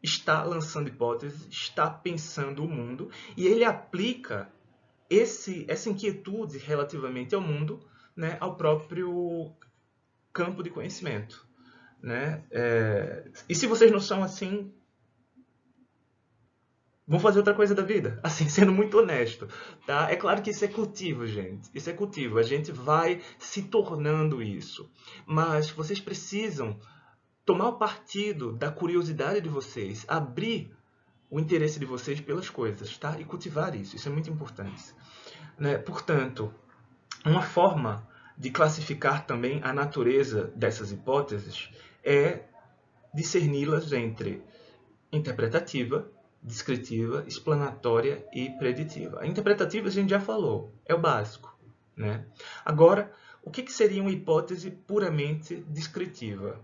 está lançando hipóteses, está pensando o mundo e ele aplica essa inquietude relativamente ao mundo, né, ao próprio campo de conhecimento. Né? E se vocês não são assim, vão fazer outra coisa da vida, assim, sendo muito honesto, tá? É claro que isso é cultivo, gente. Isso é cultivo. A gente vai se tornando isso. Mas vocês precisam tomar o partido da curiosidade de vocês, abrir o interesse de vocês pelas coisas, tá? E cultivar isso. Isso é muito importante. Né? Portanto, uma forma de classificar também a natureza dessas hipóteses é discerni-las entre interpretativa, descritiva, explanatória e preditiva. A interpretativa a gente já falou, é o básico. Né? Agora, o que seria uma hipótese puramente descritiva?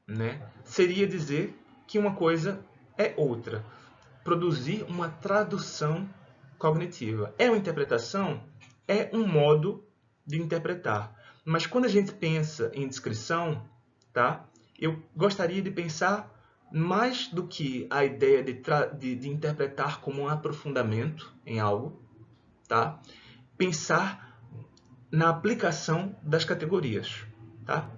Né? Seria dizer que uma coisa é outra. Produzir uma tradução cognitiva. É uma interpretação? É um modo de interpretar. Mas quando a gente pensa em descrição, tá? Eu gostaria de pensar mais do que a ideia de interpretar como um aprofundamento em algo, tá? Pensar na aplicação das categorias. Tá?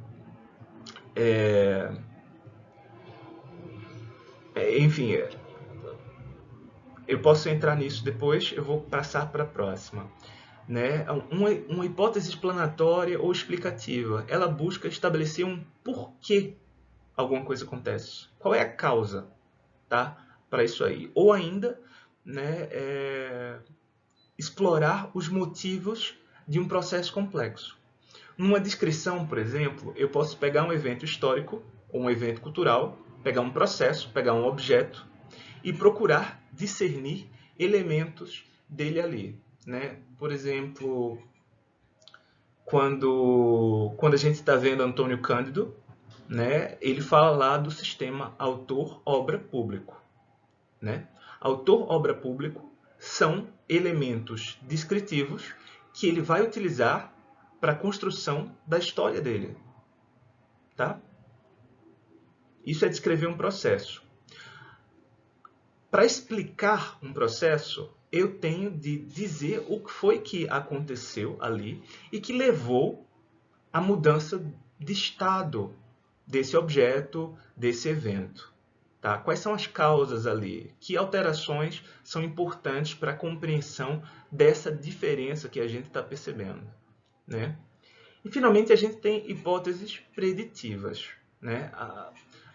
Enfim, eu posso entrar nisso depois, eu vou passar para a próxima. Né? Uma hipótese explanatória ou explicativa, ela busca estabelecer um porquê alguma coisa acontece. Qual é a causa, tá? Para isso aí. Ou ainda, né, explorar os motivos de um processo complexo. Numa descrição, por exemplo, eu posso pegar um evento histórico ou um evento cultural, pegar um processo, pegar um objeto e procurar discernir elementos dele ali. Né? Por exemplo, quando a gente está vendo Antônio Cândido, né, ele fala lá do sistema autor-obra-público. Né? Autor-obra-público são elementos descritivos que ele vai utilizar para a construção da história dele. Tá? Isso é descrever um processo. Para explicar um processo, eu tenho de dizer o que foi que aconteceu ali e que levou à mudança de estado desse objeto, desse evento. Tá? Quais são as causas ali? Que alterações são importantes para a compreensão dessa diferença que a gente está percebendo? Né? E, finalmente, a gente tem hipóteses preditivas. Né?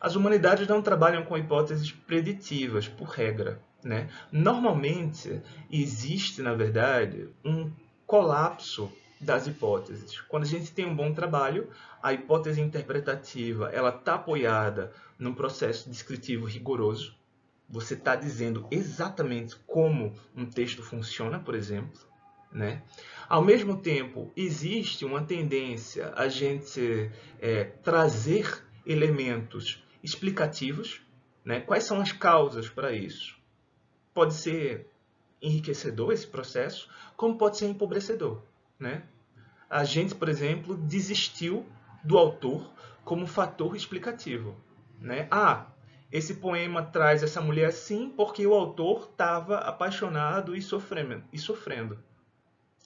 As humanidades não trabalham com hipóteses preditivas, por regra. Né? Normalmente, existe, na verdade, um colapso das hipóteses. Quando a gente tem um bom trabalho, a hipótese interpretativa ela está apoiada num processo descritivo rigoroso. Você está dizendo exatamente como um texto funciona, por exemplo. Né? Ao mesmo tempo, existe uma tendência a gente trazer elementos explicativos. Né? Quais são as causas para isso? Pode ser enriquecedor esse processo, como pode ser empobrecedor. Né? A gente, por exemplo, desistiu do autor como fator explicativo. Né? Esse poema traz essa mulher assim porque o autor estava apaixonado e sofrendo.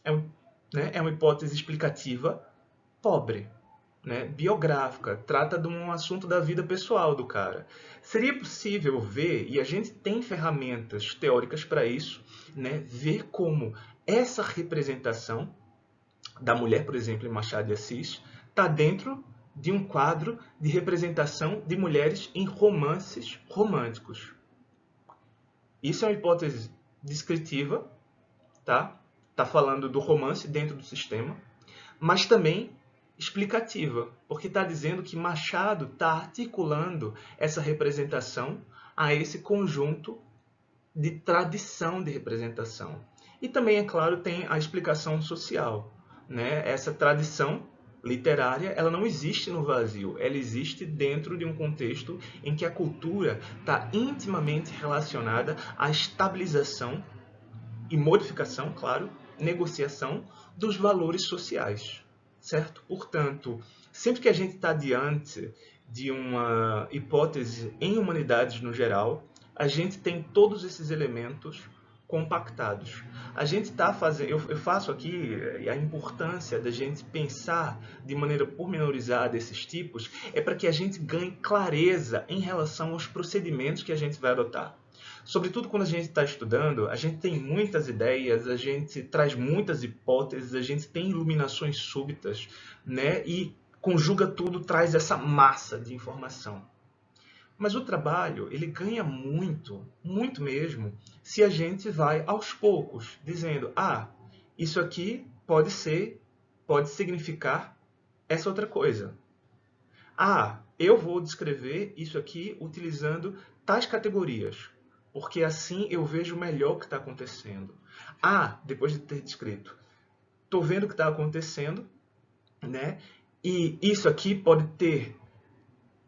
É uma hipótese explicativa pobre, né? Biográfica, trata de um assunto da vida pessoal do cara. Seria possível ver, e a gente tem ferramentas teóricas para isso, né? Ver como essa representação da mulher, por exemplo, em Machado de Assis, está dentro de um quadro de representação de mulheres em romances românticos. Isso é uma hipótese descritiva, tá? Está falando do romance dentro do sistema, mas também explicativa, porque está dizendo que Machado está articulando essa representação a esse conjunto de tradição de representação. E também, é claro, tem a explicação social. Né? Essa tradição literária ela não existe no vazio, ela existe dentro de um contexto em que a cultura está intimamente relacionada à estabilização e modificação, claro, negociação dos valores sociais, certo? Portanto, sempre que a gente está diante de uma hipótese em humanidades no geral, a gente tem todos esses elementos compactados. A gente está fazendo, eu faço aqui a importância da gente pensar de maneira pormenorizada esses tipos é para que a gente ganhe clareza em relação aos procedimentos que a gente vai adotar. Sobretudo quando a gente está estudando, a gente tem muitas ideias, a gente traz muitas hipóteses, a gente tem iluminações súbitas, né? E conjuga tudo, traz essa massa de informação. Mas o trabalho, ele ganha muito, muito mesmo, se a gente vai aos poucos, dizendo, isso aqui pode significar essa outra coisa. Eu vou descrever isso aqui utilizando tais categorias, porque assim eu vejo melhor o que está acontecendo. Depois de ter descrito, estou vendo o que está acontecendo, né? E isso aqui pode ter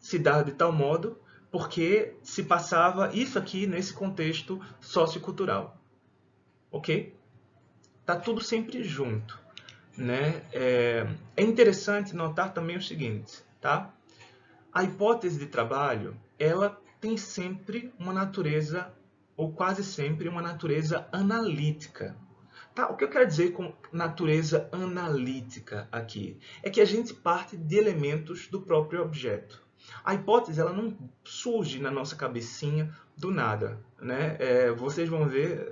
se dado de tal modo porque se passava isso aqui nesse contexto sociocultural. Ok? Tá tudo sempre junto, né? É interessante notar também o seguinte, tá? A hipótese de trabalho, ela tem sempre uma natureza, ou quase sempre uma natureza analítica. Tá? O que eu quero dizer com natureza analítica aqui? É que a gente parte de elementos do próprio objeto. A hipótese ela não surge na nossa cabecinha do nada. Né? Vocês vão ver,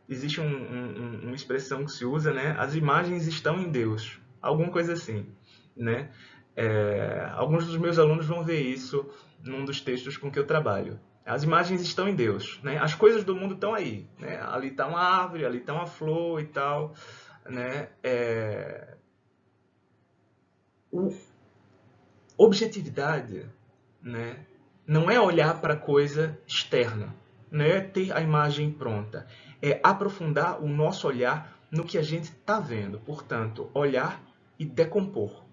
existe uma expressão que se usa, né? As imagens estão em Deus. Alguma coisa assim. Né? Alguns dos meus alunos vão ver isso num dos textos com que eu trabalho. As imagens estão em Deus, né? As coisas do mundo estão aí, né? Ali está uma árvore, ali está uma flor e tal, né? Objetividade, né? Não é olhar para a coisa externa, não é ter a imagem pronta, é aprofundar o nosso olhar no que a gente está vendo. Portanto, olhar e decompor,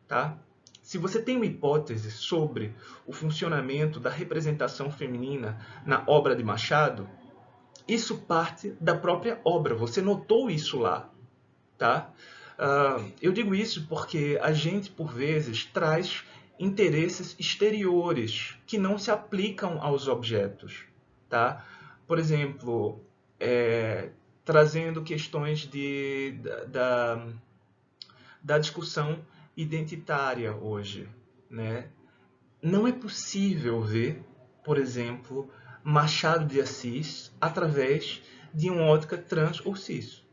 tá? Se você tem uma hipótese sobre o funcionamento da representação feminina na obra de Machado, isso parte da própria obra. Você notou isso lá, tá? Eu digo isso porque a gente, por vezes, traz interesses exteriores que não se aplicam aos objetos, tá? Por exemplo, trazendo questões da discussão identitária hoje, né? Não é possível ver, por exemplo, Machado de Assis através de uma ótica trans ou cis,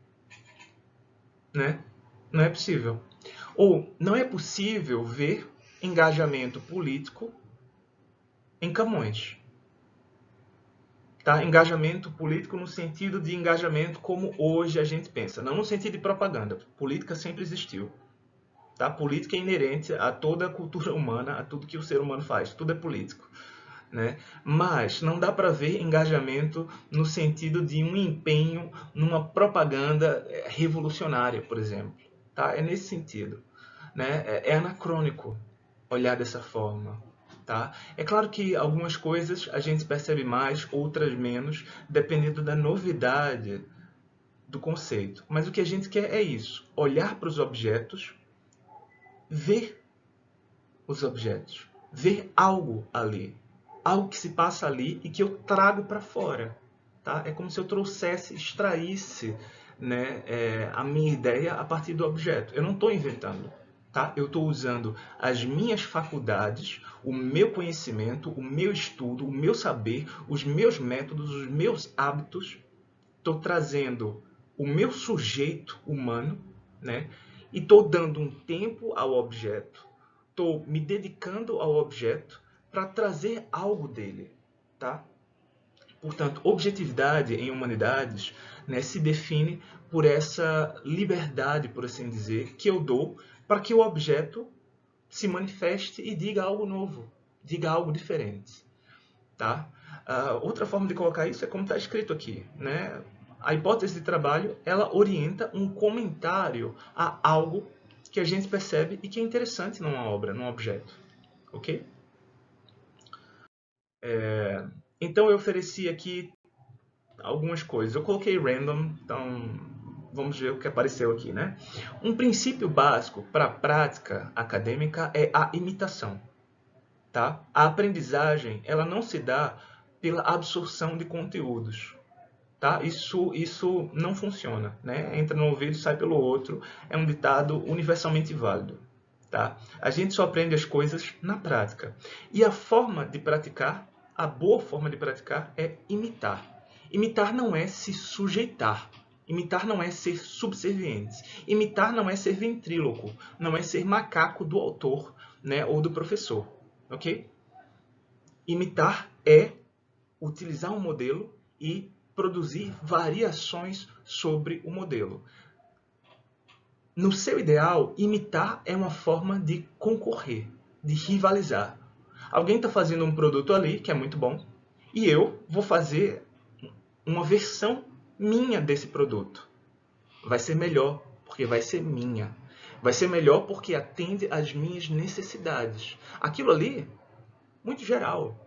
né? Não é possível. Ou não é possível ver engajamento político em Camões. Tá? Engajamento político no sentido de engajamento como hoje a gente pensa, não no sentido de propaganda. Política sempre existiu. Tá? Política é inerente a toda a cultura humana, a tudo que o ser humano faz. Tudo é político. Né? Mas não dá para ver engajamento no sentido de um empenho numa propaganda revolucionária, por exemplo. Tá? É nesse sentido. Né? É anacrônico olhar dessa forma. Tá? É claro que algumas coisas a gente percebe mais, outras menos, dependendo da novidade do conceito. Mas o que a gente quer é isso, olhar para os objetos, ver os objetos, ver algo ali, algo que se passa ali e que eu trago para fora. Tá? É como se eu trouxesse, extraísse, né, a minha ideia a partir do objeto. Eu não estou inventando. Tá? Eu estou usando as minhas faculdades, o meu conhecimento, o meu estudo, o meu saber, os meus métodos, os meus hábitos. Estou trazendo o meu sujeito humano, né? E estou dando um tempo ao objeto. Estou me dedicando ao objeto para trazer algo dele. Tá? Portanto, objetividade em humanidades, né, se define por essa liberdade, por assim dizer, que eu dou para que o objeto se manifeste e diga algo novo, diga algo diferente. Tá? Outra forma de colocar isso é como está escrito aqui. Né? A hipótese de trabalho ela orienta um comentário a algo que a gente percebe e que é interessante numa obra, num objeto. Ok? Então eu ofereci aqui algumas coisas. Eu coloquei random, então vamos ver o que apareceu aqui, né? Um princípio básico para a prática acadêmica é a imitação, tá? A aprendizagem, ela não se dá pela absorção de conteúdos, tá? Isso não funciona, né? Entra no ouvido, sai pelo outro. É um ditado universalmente válido, tá? A gente só aprende as coisas na prática. E a forma de praticar, a boa forma de praticar é imitar. Imitar não é se sujeitar. Imitar não é ser subserviente. Imitar não é ser ventríloco. Não é ser macaco do autor, né, ou do professor. Ok? Imitar é utilizar um modelo e produzir variações sobre o modelo. No seu ideal, imitar é uma forma de concorrer, de rivalizar. Alguém está fazendo um produto ali que é muito bom e eu vou fazer uma versão minha desse produto. Vai ser melhor porque vai ser minha. Vai ser melhor porque atende às minhas necessidades. Aquilo ali, muito geral,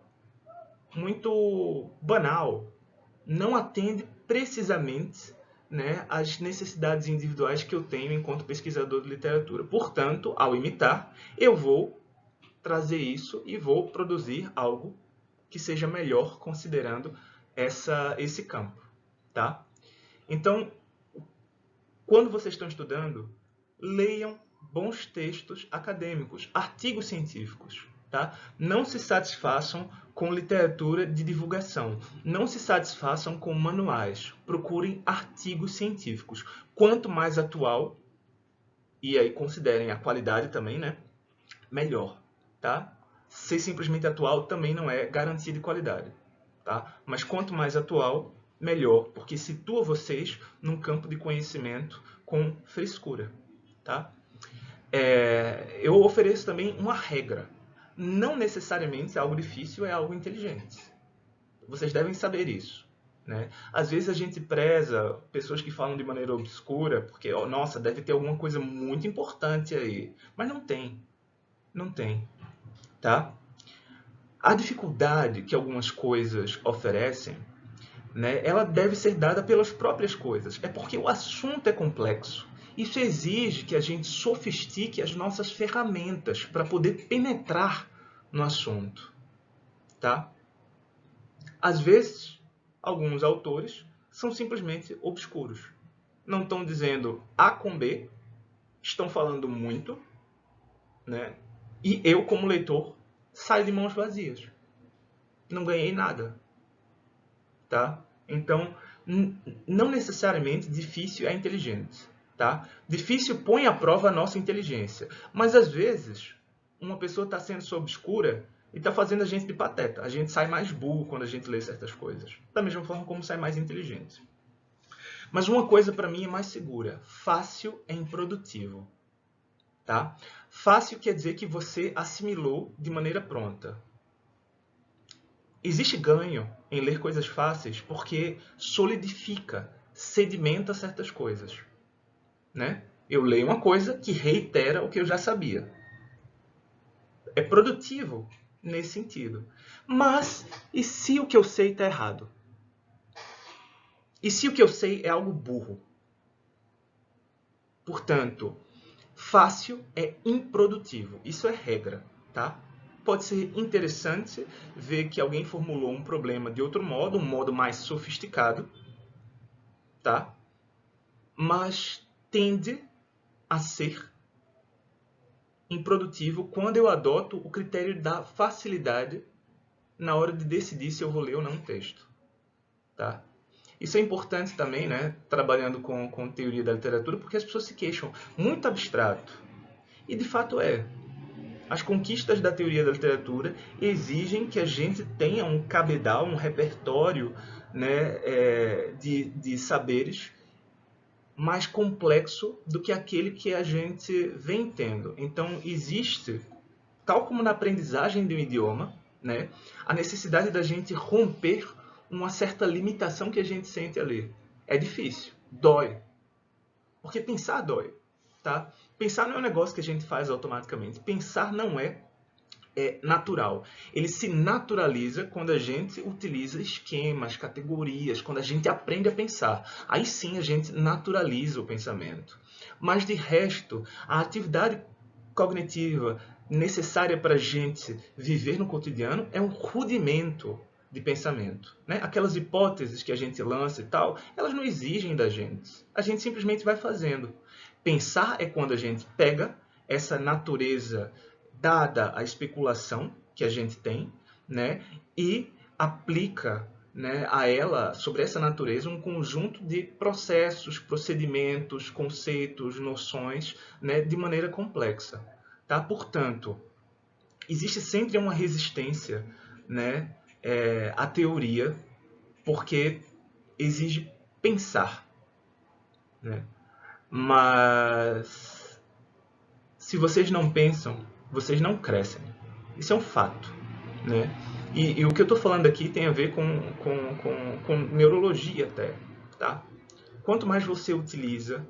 muito banal, não atende precisamente, né, às necessidades individuais que eu tenho enquanto pesquisador de literatura. Portanto, ao imitar, eu vou trazer isso e vou produzir algo que seja melhor considerando esse campo, tá? Então, quando vocês estão estudando, leiam bons textos acadêmicos, artigos científicos. Tá? Não se satisfaçam com literatura de divulgação. Não se satisfaçam com manuais. Procurem artigos científicos. Quanto mais atual, e aí considerem a qualidade também, né? Melhor. Tá? Ser simplesmente atual também não é garantia de qualidade. Tá? Mas quanto mais atual, melhor, porque situa vocês num campo de conhecimento com frescura. Tá? Eu ofereço também uma regra. Não necessariamente algo difícil é algo inteligente. Vocês devem saber isso. Né? Às vezes a gente preza pessoas que falam de maneira obscura, porque, nossa, deve ter alguma coisa muito importante aí. Mas não tem. Não tem. Tá? A dificuldade que algumas coisas oferecem, né, ela deve ser dada pelas próprias coisas. É porque o assunto é complexo. Isso exige que a gente sofistique as nossas ferramentas para poder penetrar no assunto. Tá? Às vezes, alguns autores são simplesmente obscuros. Não estão dizendo A com B, estão falando muito, né? E eu, como leitor, saio de mãos vazias. Não ganhei nada. Tá? Então, não necessariamente difícil é inteligente. Tá? Difícil põe à prova a nossa inteligência. Mas, às vezes, uma pessoa está sendo só obscura e está fazendo a gente de pateta. A gente sai mais burro quando a gente lê certas coisas. Da mesma forma como sai mais inteligente. Mas uma coisa para mim é mais segura. Fácil é improdutivo. Tá? Fácil quer dizer que você assimilou de maneira pronta. Existe ganho em ler coisas fáceis porque solidifica, sedimenta certas coisas. Né? Eu leio uma coisa que reitera o que eu já sabia. É produtivo nesse sentido. Mas, e se o que eu sei está errado? E se o que eu sei é algo burro? Portanto, fácil é improdutivo. Isso é regra, tá? Pode ser interessante ver que alguém formulou um problema de outro modo, um modo mais sofisticado, tá? Mas tende a ser improdutivo quando eu adoto o critério da facilidade na hora de decidir se eu vou ler ou não um texto. Tá? Isso é importante também, né? Trabalhando com teoria da literatura, porque as pessoas se queixam muito abstrato. E de fato é. As conquistas da teoria da literatura exigem que a gente tenha um cabedal, um repertório, né, de saberes mais complexo do que aquele que a gente vem tendo. Então, existe, tal como na aprendizagem de um idioma, né, a necessidade da gente romper uma certa limitação que a gente sente ali. É difícil, dói. Porque pensar dói. Tá? Pensar não é um negócio que a gente faz automaticamente. Pensar não é é natural. Ele se naturaliza quando a gente utiliza esquemas, categorias, quando a gente aprende a pensar. Aí sim a gente naturaliza o pensamento. Mas de resto, a atividade cognitiva necessária para a gente viver no cotidiano é um rudimento de pensamento, né? Aquelas hipóteses que a gente lança e tal, elas não exigem da gente. A gente simplesmente vai fazendo. Pensar é quando a gente pega essa natureza dada a especulação que a gente tem, né, e aplica, né, a ela, sobre essa natureza, um conjunto de processos, procedimentos, conceitos, noções, né, de maneira complexa. Tá? Portanto, existe sempre uma resistência, né, à teoria, porque exige pensar. Né? Mas se vocês não pensam, vocês não crescem. Isso é um fato. Né? E o que eu estou falando aqui tem a ver com neurologia até. Tá? Quanto mais você utiliza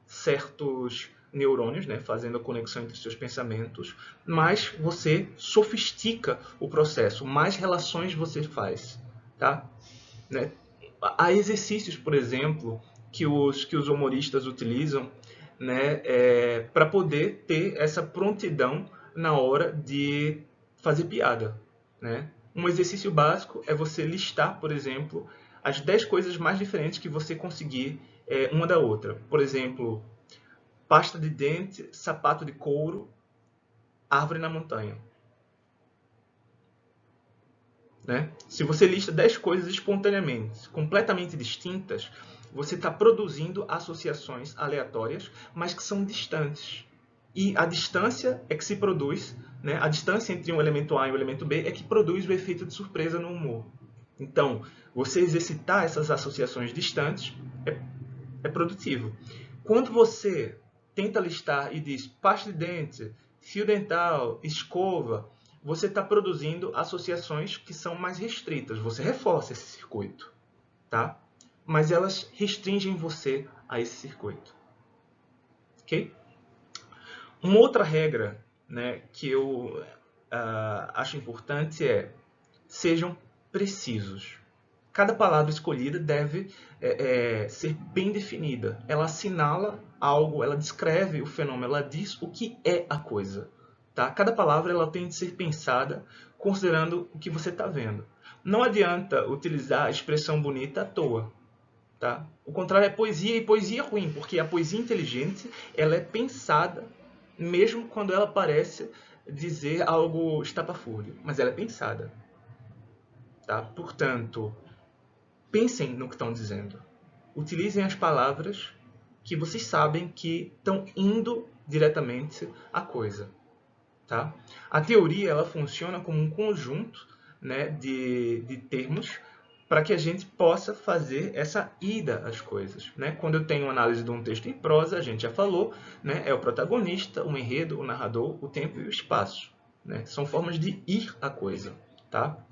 certos neurônios, né, fazendo a conexão entre os seus pensamentos, mais você sofistica o processo, mais relações você faz. Tá? Né? Há exercícios, por exemplo, que os humoristas utilizam, né, para poder ter essa prontidão na hora de fazer piada. Né? Um exercício básico é você listar, por exemplo, as 10 coisas mais diferentes que você conseguir uma da outra. Por exemplo, pasta de dente, sapato de couro, árvore na montanha. Né? Se você lista 10 coisas espontaneamente, completamente distintas, você está produzindo associações aleatórias, mas que são distantes. E a distância é que se produz, né? A distância entre um elemento A e um elemento B é que produz o efeito de surpresa no humor. Então, você exercitar essas associações distantes é produtivo. Quando você tenta listar e diz pasta de dente, fio dental, escova, você está produzindo associações que são mais restritas. Você reforça esse circuito, tá? Mas elas restringem você a esse circuito. Ok? Uma outra regra, né, que eu acho importante é sejam precisos. Cada palavra escolhida deve ser bem definida. Ela assinala algo, ela descreve o fenômeno, ela diz o que é a coisa. Tá? Cada palavra ela tem de ser pensada considerando o que você está vendo. Não adianta utilizar a expressão bonita à toa. Tá? O contrário é poesia, e poesia é ruim, porque a poesia inteligente ela é pensada, mesmo quando ela parece dizer algo estapafúrdio, mas ela é pensada. Tá? Portanto, pensem no que estão dizendo. Utilizem as palavras que vocês sabem que estão indo diretamente à coisa. Tá? A teoria ela funciona como um conjunto, né, de termos para que a gente possa fazer essa ida às coisas. Né? Quando eu tenho análise de um texto em prosa, a gente já falou, né, é o protagonista, o enredo, o narrador, o tempo e o espaço. Né? São formas de ir à coisa. Tá?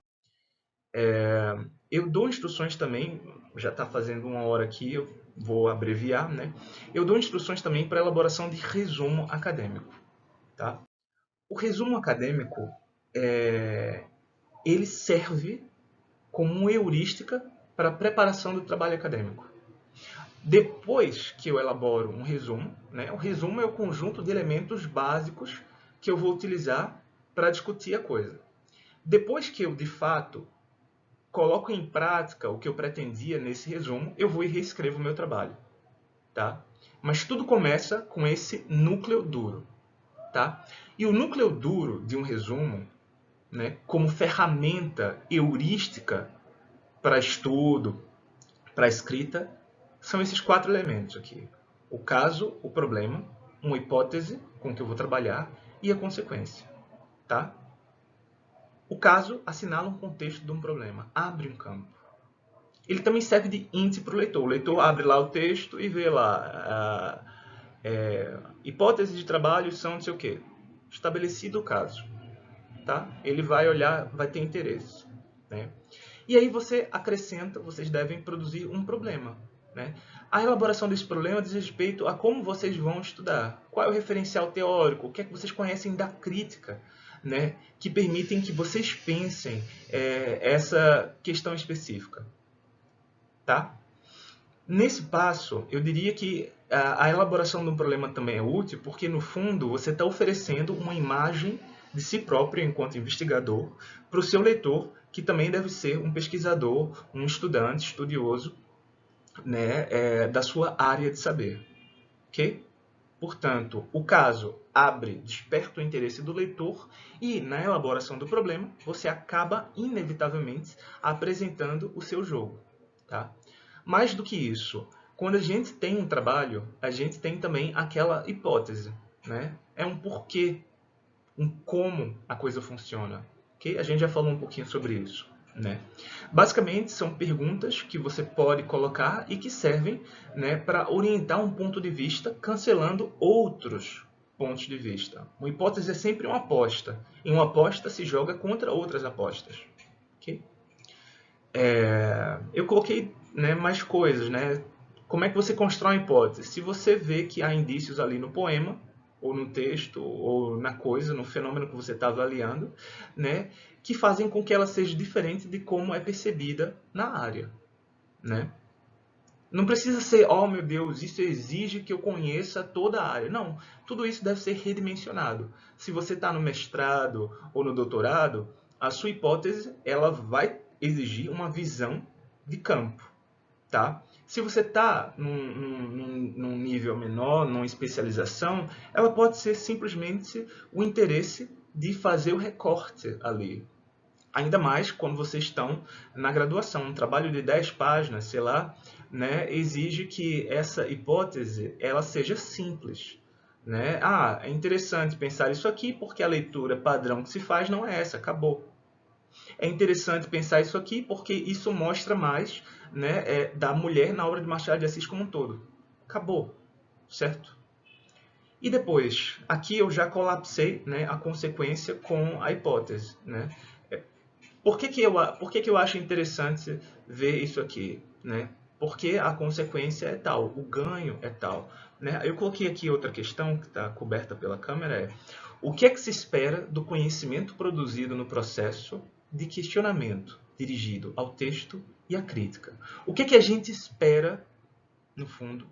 Eu dou instruções também, já está fazendo 1 hora aqui, eu vou abreviar, né? Eu dou instruções também para elaboração de resumo acadêmico. Tá? O resumo acadêmico, ele serve como uma heurística para a preparação do trabalho acadêmico. Depois que eu elaboro um resumo, né, o resumo é o conjunto de elementos básicos que eu vou utilizar para discutir a coisa. Depois que eu, de fato, coloco em prática o que eu pretendia nesse resumo, eu vou e reescrevo o meu trabalho. Tá? Mas tudo começa com esse núcleo duro. Tá? E o núcleo duro de um resumo, né, como ferramenta heurística para estudo, para escrita, são esses 4 elementos aqui. O caso, o problema, uma hipótese com que eu vou trabalhar e a consequência. Tá? O caso assinala um contexto de um problema, abre um campo. Ele também serve de índice para o leitor. O leitor abre lá o texto e vê lá hipóteses de trabalho são não sei o quê. Estabelecido o caso. Tá? Ele vai olhar, vai ter interesse. Né? E aí você acrescenta, vocês devem produzir um problema. Né? A elaboração desse problema diz respeito a como vocês vão estudar. Qual é o referencial teórico? O que é que vocês conhecem da crítica? né, que permitem que vocês pensem essa questão específica. Tá? Nesse passo, eu diria que a elaboração de um problema também é útil, porque no fundo você está oferecendo uma imagem de si próprio enquanto investigador para o seu leitor, que também deve ser um pesquisador, um estudante, estudioso, né, da sua área de saber. Ok? Portanto, o caso desperta o interesse do leitor e, na elaboração do problema, você acaba, inevitavelmente, apresentando o seu jogo. Tá? Mais do que isso, quando a gente tem um trabalho, a gente tem também aquela hipótese. Né? É um porquê, um como a coisa funciona. Okay? A gente já falou um pouquinho sobre isso. Né? Basicamente, são perguntas que você pode colocar e que servem, né, para orientar um ponto de vista, cancelando outros pontos de vista. Uma hipótese é sempre uma aposta, e uma aposta se joga contra outras apostas. Okay? Eu coloquei, né, mais coisas. Né? Como é que você constrói uma hipótese? Se você vê que há indícios ali no poema, ou no texto, ou na coisa, no fenômeno que você está avaliando, né, que fazem com que ela seja diferente de como é percebida na área. Né? Não precisa ser, oh meu Deus, isso exige que eu conheça toda a área. Não, tudo isso deve ser redimensionado. Se você está no mestrado ou no doutorado, a sua hipótese ela vai exigir uma visão de campo. Tá? Se você está num nível menor, numa especialização, ela pode ser simplesmente o interesse de fazer o recorte ali. Ainda mais quando vocês estão na graduação. Um trabalho de 10 páginas, sei lá, né, exige que essa hipótese ela seja simples. Né? É interessante pensar isso aqui porque a leitura padrão que se faz não é essa, acabou. É interessante pensar isso aqui porque isso mostra mais, né, da mulher na obra de Machado de Assis como um todo. Acabou, certo? E depois, aqui eu já colapsei, né, a consequência com a hipótese. Né? Por que eu acho interessante ver isso aqui? Né? Porque a consequência é tal, o ganho é tal. Né? Eu coloquei aqui outra questão que está coberta pela câmera, o que é que se espera do conhecimento produzido no processo de questionamento dirigido ao texto e à crítica? O que é que a gente espera, no fundo,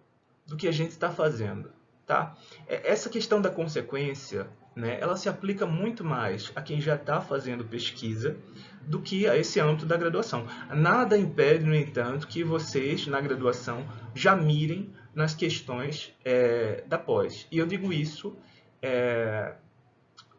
do que a gente está fazendo? Tá? Essa questão da consequência, né, ela se aplica muito mais a quem já está fazendo pesquisa do que a esse âmbito da graduação. Nada impede, no entanto, que vocês, na graduação, já mirem nas questões da pós. E eu digo isso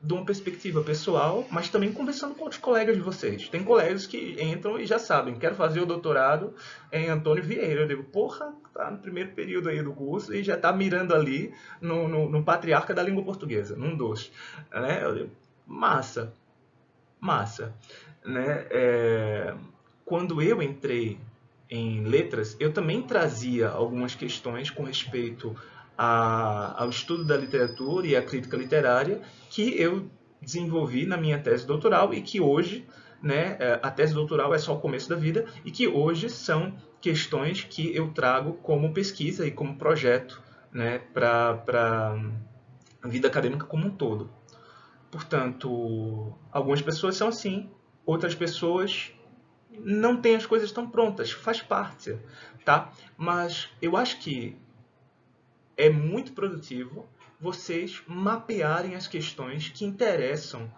de uma perspectiva pessoal, mas também conversando com outros colegas de vocês. Tem colegas que entram e já sabem, quero fazer o doutorado em Antônio Vieira. Eu digo, porra, tá no primeiro período aí do curso e já tá mirando ali no patriarca da língua portuguesa, num dos. Né? Eu digo, massa, massa. Né? Quando eu entrei em letras, eu também trazia algumas questões com respeito ao estudo da literatura e à crítica literária que eu desenvolvi na minha tese doutoral e que hoje, né, a tese doutoral é só o começo da vida e que hoje são questões que eu trago como pesquisa e como projeto, né, para a vida acadêmica como um todo. Portanto, algumas pessoas são assim, outras pessoas não têm as coisas tão prontas, faz parte, tá? Mas eu acho que é muito produtivo vocês mapearem as questões que interessam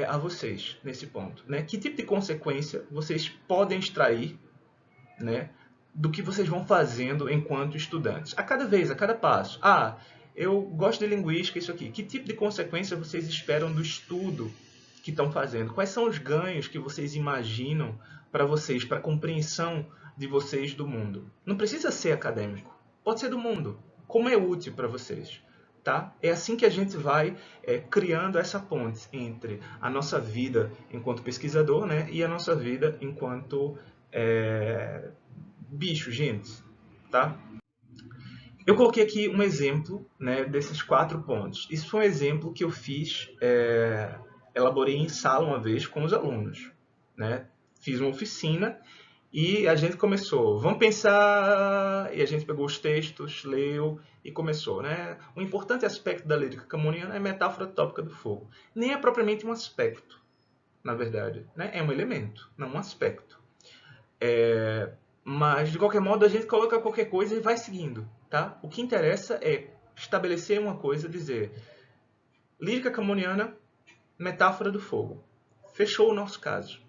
a vocês nesse ponto. Né? Que tipo de consequência vocês podem extrair, né, do que vocês vão fazendo enquanto estudantes? A cada vez, a cada passo. Eu gosto de linguística, isso aqui. Que tipo de consequência vocês esperam do estudo que estão fazendo? Quais são os ganhos que vocês imaginam para vocês, para a compreensão de vocês do mundo? Não precisa ser acadêmico, pode ser do mundo. Como é útil para vocês? Tá? É assim que a gente vai criando essa ponte entre a nossa vida enquanto pesquisador, né, e a nossa vida enquanto bicho, gente. Tá? Eu coloquei aqui um exemplo, né, desses 4 pontos. Isso foi um exemplo que eu fiz, elaborei em sala uma vez com os alunos. Né? Fiz uma oficina E a gente começou, vamos pensar, e a gente pegou os textos, leu e começou, né? Um importante aspecto da lírica camoniana é a metáfora tópica do fogo. Nem é propriamente um aspecto, na verdade, né? É um elemento, não um aspecto. Mas, de qualquer modo, a gente coloca qualquer coisa e vai seguindo, tá? O que interessa é estabelecer uma coisa, dizer lírica camoniana, metáfora do fogo. Fechou o nosso caso,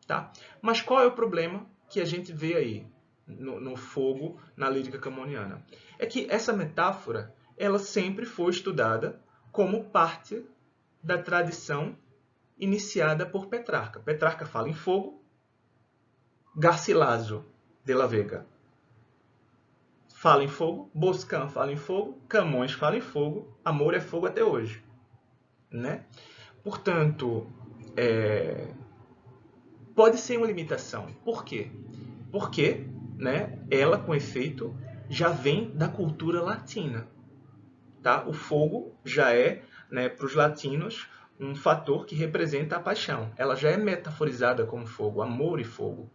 tá? Mas qual é o problema que a gente vê aí no fogo, na lírica camoniana? É que essa metáfora, ela sempre foi estudada como parte da tradição iniciada por Petrarca. Petrarca fala em fogo, Garcilaso de la Vega fala em fogo, Boscan fala em fogo, Camões fala em fogo, amor é fogo até hoje, né? Portanto, pode ser uma limitação. Por quê? Porque, né, ela, com efeito, já vem da cultura latina. Tá? O fogo já é, né, para os latinos, um fator que representa a paixão. Ela já é metaforizada como fogo, amor e fogo.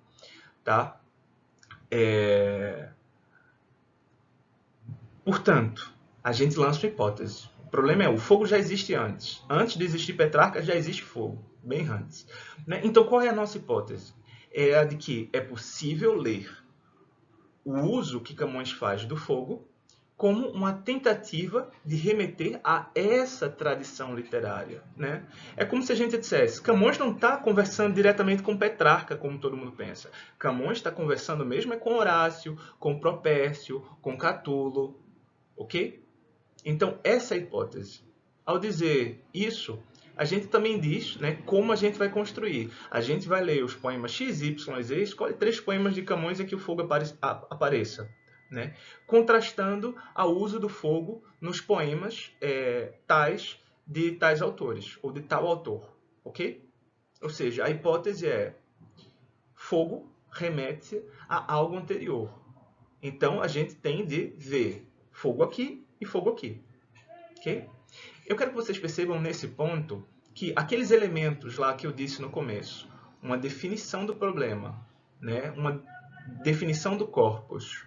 Tá? Portanto, a gente lança uma hipótese. O problema é, o fogo já existe antes. Antes de existir Petrarca, já existe fogo. Bem antes. Né? Então, qual é a nossa hipótese? É a de que é possível ler o uso que Camões faz do fogo como uma tentativa de remeter a essa tradição literária. Né? É como se a gente dissesse, Camões não está conversando diretamente com Petrarca, como todo mundo pensa. Camões está conversando mesmo com Horácio, com Propércio, com Catulo. Ok? Então, essa é a hipótese. Ao dizer isso, a gente também diz, né, como a gente vai construir. A gente vai ler os poemas X, Y, Z, escolhe 3 poemas de Camões em que o fogo apareça. Né? Contrastando ao uso do fogo nos poemas tais de tais autores, ou de tal autor. Ok? Ou seja, a hipótese é fogo remete a algo anterior. Então, a gente tem de ver fogo aqui e fogo aqui. Okay? Eu quero que vocês percebam nesse ponto que aqueles elementos lá que eu disse no começo, uma definição do problema, né? Uma definição do corpus,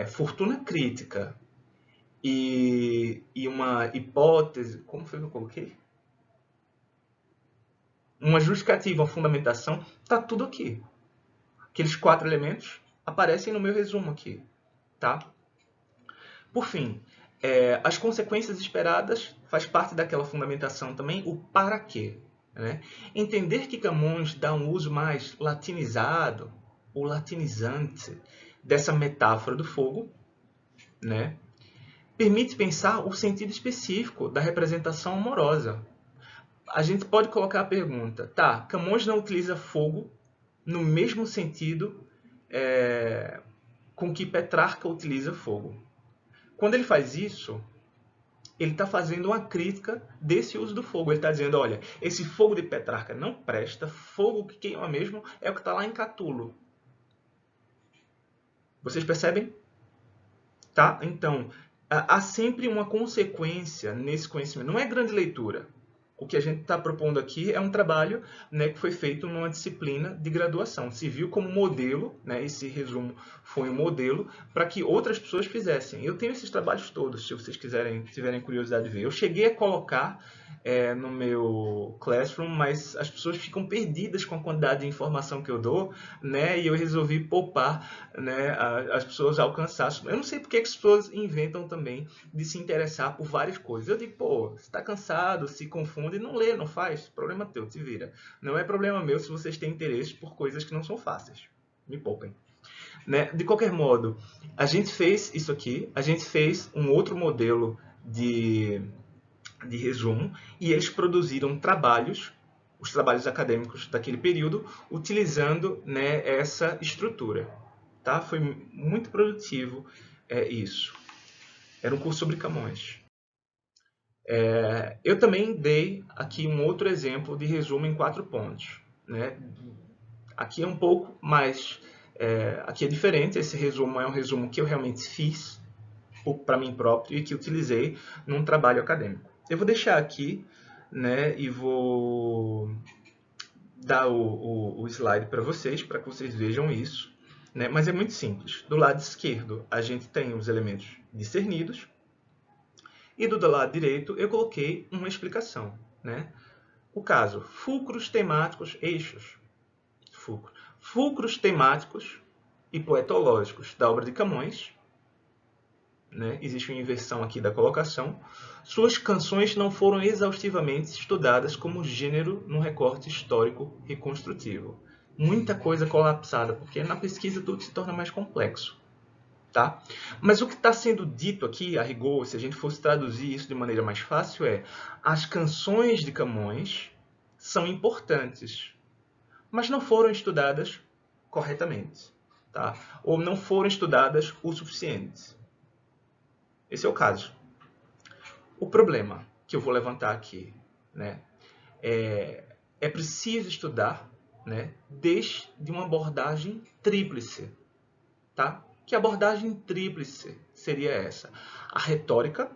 fortuna crítica e uma hipótese, como foi que eu coloquei? Uma justificativa, uma fundamentação, está tudo aqui. Aqueles 4 elementos aparecem no meu resumo aqui. Tá? Por fim, as consequências esperadas faz parte daquela fundamentação também, o para quê. Né? Entender que Camões dá um uso mais latinizado ou latinizante dessa metáfora do fogo, né? Permite pensar o sentido específico da representação amorosa. A gente pode colocar a pergunta, tá, Camões não utiliza fogo no mesmo sentido com que Petrarca utiliza fogo. Quando ele faz isso, ele está fazendo uma crítica desse uso do fogo. Ele está dizendo, olha, esse fogo de Petrarca não presta, fogo que queima mesmo é o que está lá em Catulo. Vocês percebem? Tá? Então, há sempre uma consequência nesse conhecimento. Não é grande leitura. O que a gente está propondo aqui é um trabalho, né, que foi feito numa disciplina de graduação. Se viu como modelo, né, esse resumo foi um modelo para que outras pessoas fizessem. Eu tenho esses trabalhos todos, se vocês tiverem curiosidade de ver. Eu cheguei a colocar no meu Classroom, mas as pessoas ficam perdidas com a quantidade de informação que eu dou, né, e eu resolvi poupar, né, as pessoas alcançar. Eu não sei porque as pessoas inventam também de se interessar por várias coisas. Eu digo, pô, você está cansado, se confunde, não lê, não faz. Problema teu, te vira. Não é problema meu se vocês têm interesse por coisas que não são fáceis. Me poupem. Né? De qualquer modo, a gente fez isso aqui, a gente fez um outro modelo de resumo e eles produziram trabalhos, os trabalhos acadêmicos daquele período, utilizando, né, essa estrutura. Tá? Foi muito produtivo isso. Era um curso sobre Camões. Eu também dei aqui um outro exemplo de resumo em 4 pontos. Né? Aqui é um pouco mais... aqui é diferente, esse resumo é um resumo que eu realmente fiz para mim próprio e que utilizei num trabalho acadêmico. Eu vou deixar aqui, né, e vou dar o slide para vocês vejam isso, né? Mas é muito simples. Do lado esquerdo, a gente tem os elementos discernidos, e do lado direito eu coloquei uma explicação, né? O caso, fulcros temáticos, eixos, fulcros temáticos e poetológicos da obra de Camões, né? Existe uma inversão aqui da colocação. Suas canções não foram exaustivamente estudadas como gênero no recorte histórico reconstrutivo. Muita coisa colapsada, porque na pesquisa tudo se torna mais complexo. Tá? Mas o que está sendo dito aqui, a rigor, se a gente fosse traduzir isso de maneira mais fácil, é: as canções de Camões são importantes, mas não foram estudadas corretamente, tá? Ou não foram estudadas o suficiente. Esse é o caso. O problema que eu vou levantar aqui, né, é preciso estudar, né, desde uma abordagem tríplice, tá? Que abordagem tríplice seria essa? A retórica,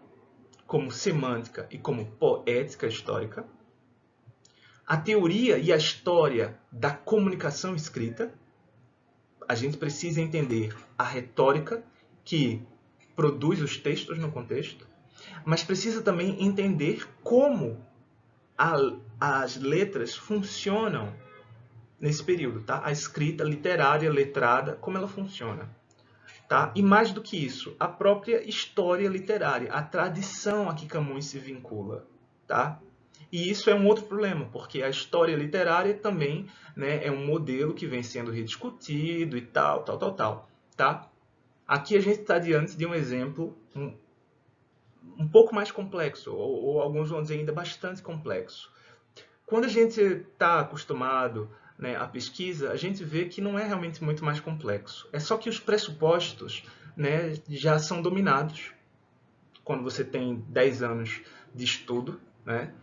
como semântica e como poética histórica, a teoria e a história da comunicação escrita. A gente precisa entender a retórica que produz os textos no contexto, mas precisa também entender como as letras funcionam nesse período, tá? A escrita literária, letrada, como ela funciona. Tá? E mais do que isso, a própria história literária, a tradição a que Camões se vincula. Tá? E isso é um outro problema, porque a história literária também, né, é um modelo que vem sendo rediscutido e tal. Tá? Aqui a gente está diante de um exemplo um pouco mais complexo, ou alguns vão dizer ainda bastante complexo. Quando a gente está acostumado, né, à pesquisa, a gente vê que não é realmente muito mais complexo. É só que os pressupostos, né, já são dominados quando você tem 10 anos de estudo, né,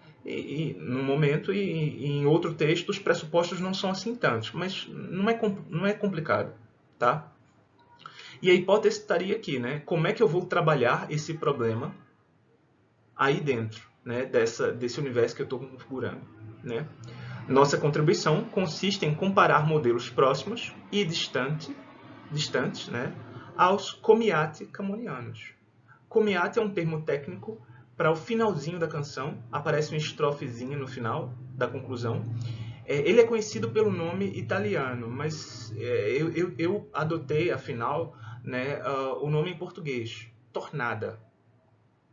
num momento, e em outro texto os pressupostos não são assim tantos, mas não é complicado. Tá? E a hipótese estaria aqui, né? Como é que eu vou trabalhar esse problema aí dentro, né, desse universo que eu estou configurando, né? Nossa contribuição consiste em comparar modelos próximos e distantes, né, aos comiati camonianos. Comiati é um termo técnico para o finalzinho da canção, aparece uma estrofezinha no final da conclusão. Ele é conhecido pelo nome italiano, mas eu adotei, afinal, né, o nome em português, tornada.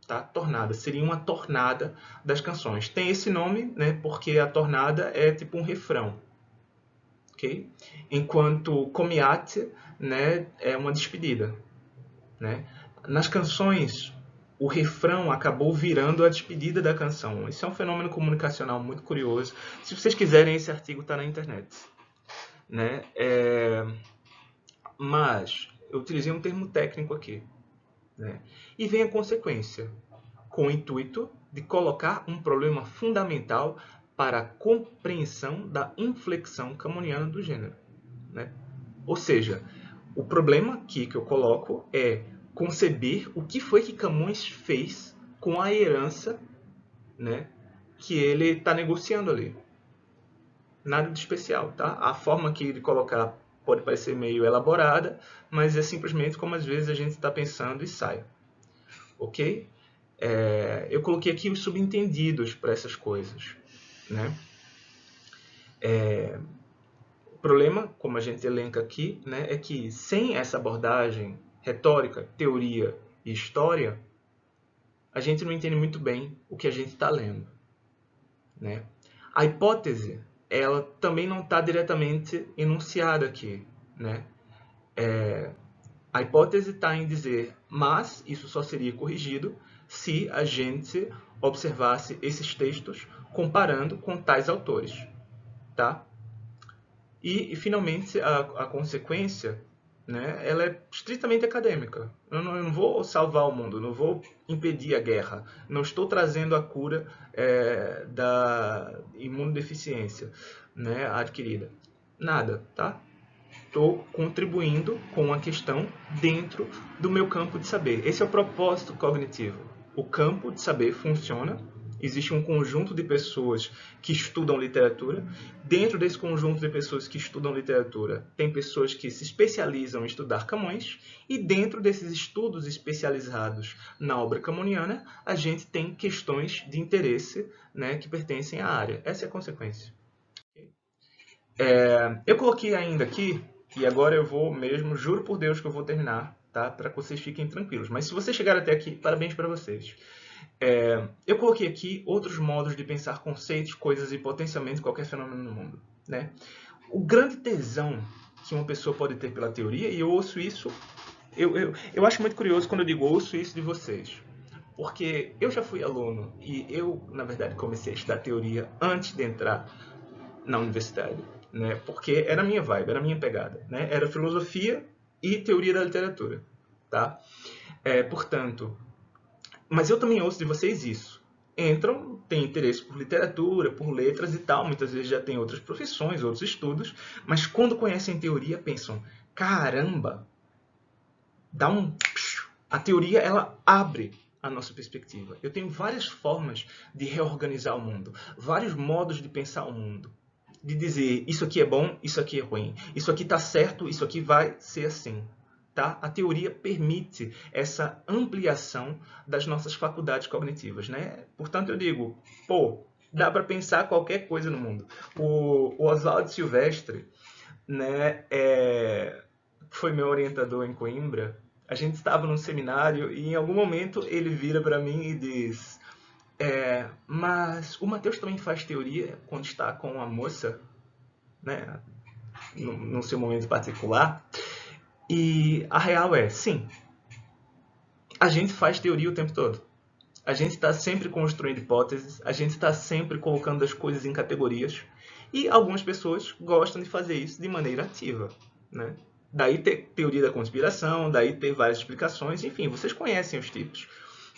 Tá? Tornada, seria uma tornada das canções. Tem esse nome, né, porque a tornada é tipo um refrão. Okay? Enquanto comiate, né, é uma despedida. Né? Nas canções, o refrão acabou virando a despedida da canção. Isso é um fenômeno comunicacional muito curioso. Se vocês quiserem, esse artigo está na internet. Né? Mas eu utilizei um termo técnico aqui. Né? E vem a consequência, com o intuito de colocar um problema fundamental para a compreensão da inflexão camoniana do gênero. Né? Ou seja, o problema aqui que eu coloco é conceber o que foi que Camões fez com a herança, né, que ele está negociando ali. Nada de especial, tá? A forma aqui de colocar pode parecer meio elaborada, mas é simplesmente como às vezes a gente está pensando e sai. Ok? Eu coloquei aqui os subentendidos para essas coisas. Né? O problema, como a gente elenca aqui, né, é que sem essa abordagem retórica, teoria e história, a gente não entende muito bem o que a gente está lendo. Né? A hipótese, ela também não está diretamente enunciada aqui. Né? A hipótese está em dizer, mas isso só seria corrigido se a gente observasse esses textos comparando com tais autores. Tá? E finalmente, a consequência, né, ela é estritamente acadêmica. Eu não vou salvar o mundo, não vou impedir a guerra, não estou trazendo a cura da imunodeficiência, né, adquirida. Nada, tá? Estou contribuindo com a questão dentro do meu campo de saber. Esse é o propósito cognitivo. O campo de saber funciona Existe um conjunto de pessoas que estudam literatura. Dentro desse conjunto de pessoas que estudam literatura, tem pessoas que se especializam em estudar Camões. E dentro desses estudos especializados na obra camoniana, a gente tem questões de interesse, né, que pertencem à área. Essa é a consequência. Eu coloquei ainda aqui, e agora eu vou mesmo, juro por Deus que eu vou terminar, tá? Para que vocês fiquem tranquilos. Mas se vocês chegaram até aqui, parabéns para vocês. Eu coloquei aqui outros modos de pensar conceitos, coisas e potencialmente qualquer fenômeno no mundo, né? O grande tesão que uma pessoa pode ter pela teoria, e eu ouço isso, eu acho muito curioso quando eu digo ouço isso de vocês, porque eu já fui aluno e eu, na verdade, comecei a estudar teoria antes de entrar na universidade, né? Porque era a minha vibe, era a minha pegada, né? Era filosofia e teoria da literatura, tá? Portanto, mas eu também ouço de vocês isso. Entram, têm interesse por literatura, por letras e tal, muitas vezes já têm outras profissões, outros estudos, mas quando conhecem teoria pensam, caramba, dá um... A teoria, ela abre a nossa perspectiva. Eu tenho várias formas de reorganizar o mundo, vários modos de pensar o mundo. De dizer, isso aqui é bom, isso aqui é ruim, isso aqui está certo, isso aqui vai ser assim. Tá? A teoria permite essa ampliação das nossas faculdades cognitivas, né? Portanto, eu digo, dá para pensar qualquer coisa no mundo. O Oswaldo Silvestre, né, foi meu orientador em Coimbra. A gente estava num seminário e em algum momento ele vira para mim e diz: mas o Matheus também faz teoria quando está com a moça, né, no seu momento particular? E a real é, sim, a gente faz teoria o tempo todo. A gente está sempre construindo hipóteses, a gente está sempre colocando as coisas em categorias. E algumas pessoas gostam de fazer isso de maneira ativa, né? Daí ter teoria da conspiração, daí ter várias explicações, enfim, vocês conhecem os tipos,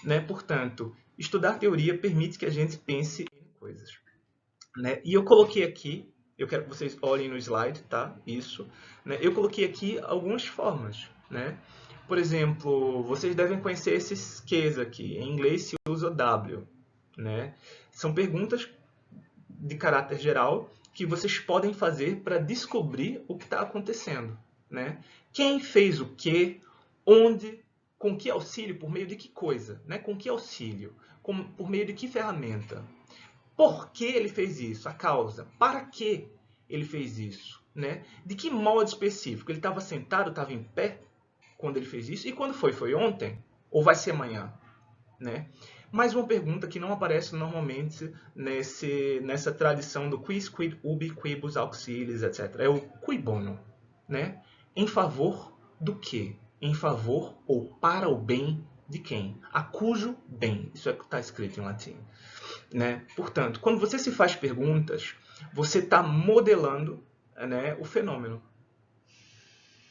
né? Portanto, estudar teoria permite que a gente pense em coisas, né? E eu coloquei aqui, eu quero que vocês olhem no slide, tá? Isso, né? Eu coloquei aqui algumas formas, né? Por exemplo, vocês devem conhecer esses Qs aqui. Em inglês se usa W, né? São perguntas de caráter geral que vocês podem fazer para descobrir o que está acontecendo, né? Quem fez o quê, onde, com que auxílio, por meio de que coisa, né? Com que auxílio, por meio de que ferramenta. Por que ele fez isso? A causa. Para que ele fez isso? Né? De que modo específico? Ele estava sentado, estava em pé quando ele fez isso? E quando foi? Foi ontem? Ou vai ser amanhã? Né? Mais uma pergunta que não aparece normalmente nessa tradição do quis, quid, ubi, quibus, auxiliis, etc. É o cui bono. Né? Em favor do quê? Em favor ou para o bem de quem? A cujo bem. Isso é o que está escrito em latim. Né? Portanto, quando você se faz perguntas, você está modelando, né, o fenômeno.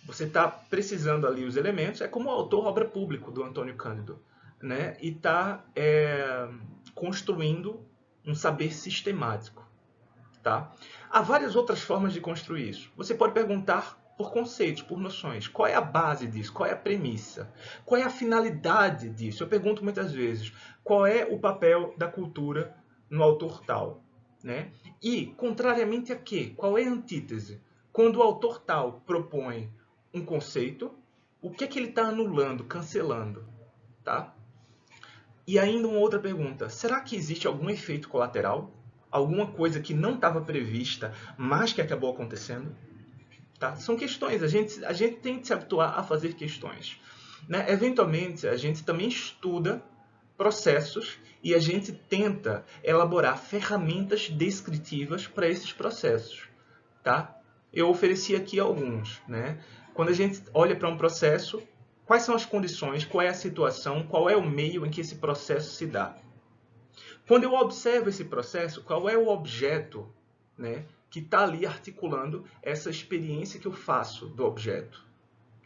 Você está precisando ali os elementos, é como o autor obra público do Antônio Cândido, né? E está construindo um saber sistemático. Tá? Há várias outras formas de construir isso. Você pode perguntar por conceitos, por noções. Qual é a base disso? Qual é a premissa? Qual é a finalidade disso? Eu pergunto muitas vezes, qual é o papel da cultura no autor tal? Né? E, contrariamente a quê? Qual é a antítese? Quando o autor tal propõe um conceito, o que é que ele está anulando, cancelando? Tá? E ainda uma outra pergunta, será que existe algum efeito colateral? Alguma coisa que não estava prevista, mas que acabou acontecendo? Tá? São questões, a gente tem que se habituar a fazer questões. Né? Eventualmente, a gente também estuda processos e a gente tenta elaborar ferramentas descritivas para esses processos. Tá? Eu ofereci aqui alguns. Né? Quando a gente olha para um processo, quais são as condições, qual é a situação, qual é o meio em que esse processo se dá? Quando eu observo esse processo, qual é o objeto, né, que está ali articulando essa experiência que eu faço do objeto?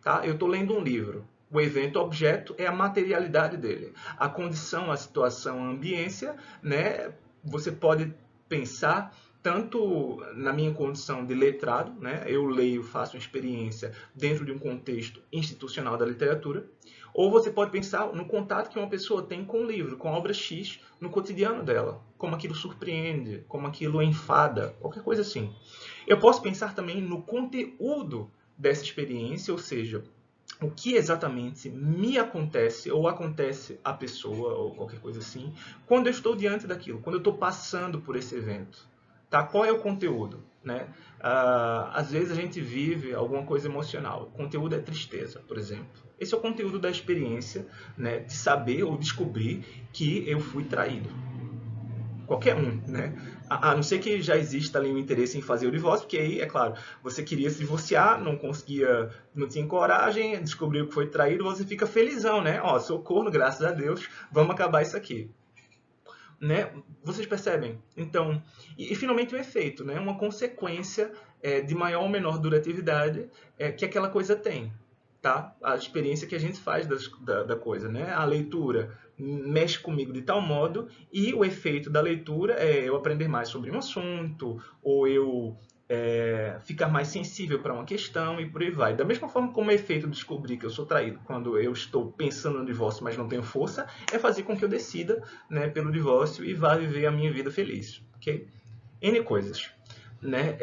Tá? Eu estou lendo um livro. O evento-objeto é a materialidade dele. A condição, a situação, a ambiência, né, você pode pensar tanto na minha condição de letrado, né, eu leio, faço uma experiência dentro de um contexto institucional da literatura, ou você pode pensar no contato que uma pessoa tem com o livro, com a obra X, no cotidiano dela, como aquilo surpreende, como aquilo enfada, qualquer coisa assim. Eu posso pensar também no conteúdo dessa experiência, ou seja, o que exatamente me acontece ou acontece à pessoa ou qualquer coisa assim, quando eu estou diante daquilo, quando eu estou passando por esse evento. Tá? Qual é o conteúdo? Né? Às vezes a gente vive alguma coisa emocional. O conteúdo é tristeza, por exemplo. Esse é o conteúdo da experiência, né, de saber ou descobrir que eu fui traído. Qualquer um, né? A não ser que já exista ali um interesse em fazer o divórcio, porque aí, é claro, você queria se divorciar, não conseguia, não tinha coragem, descobriu que foi traído, você fica felizão, né? Ó, socorro, graças a Deus, vamos acabar isso aqui. Né? Vocês percebem? Então, e finalmente o efeito, né? Uma consequência de maior ou menor duratividade que aquela coisa tem. Tá? A experiência que a gente faz da coisa. Né? A leitura mexe comigo de tal modo e o efeito da leitura é eu aprender mais sobre um assunto ou eu ficar mais sensível para uma questão e por aí vai. Da mesma forma como o efeito de descobrir que eu sou traído quando eu estou pensando no divórcio, mas não tenho força, é fazer com que eu decida, né, pelo divórcio e vá viver a minha vida feliz. Ok? N coisas. Né?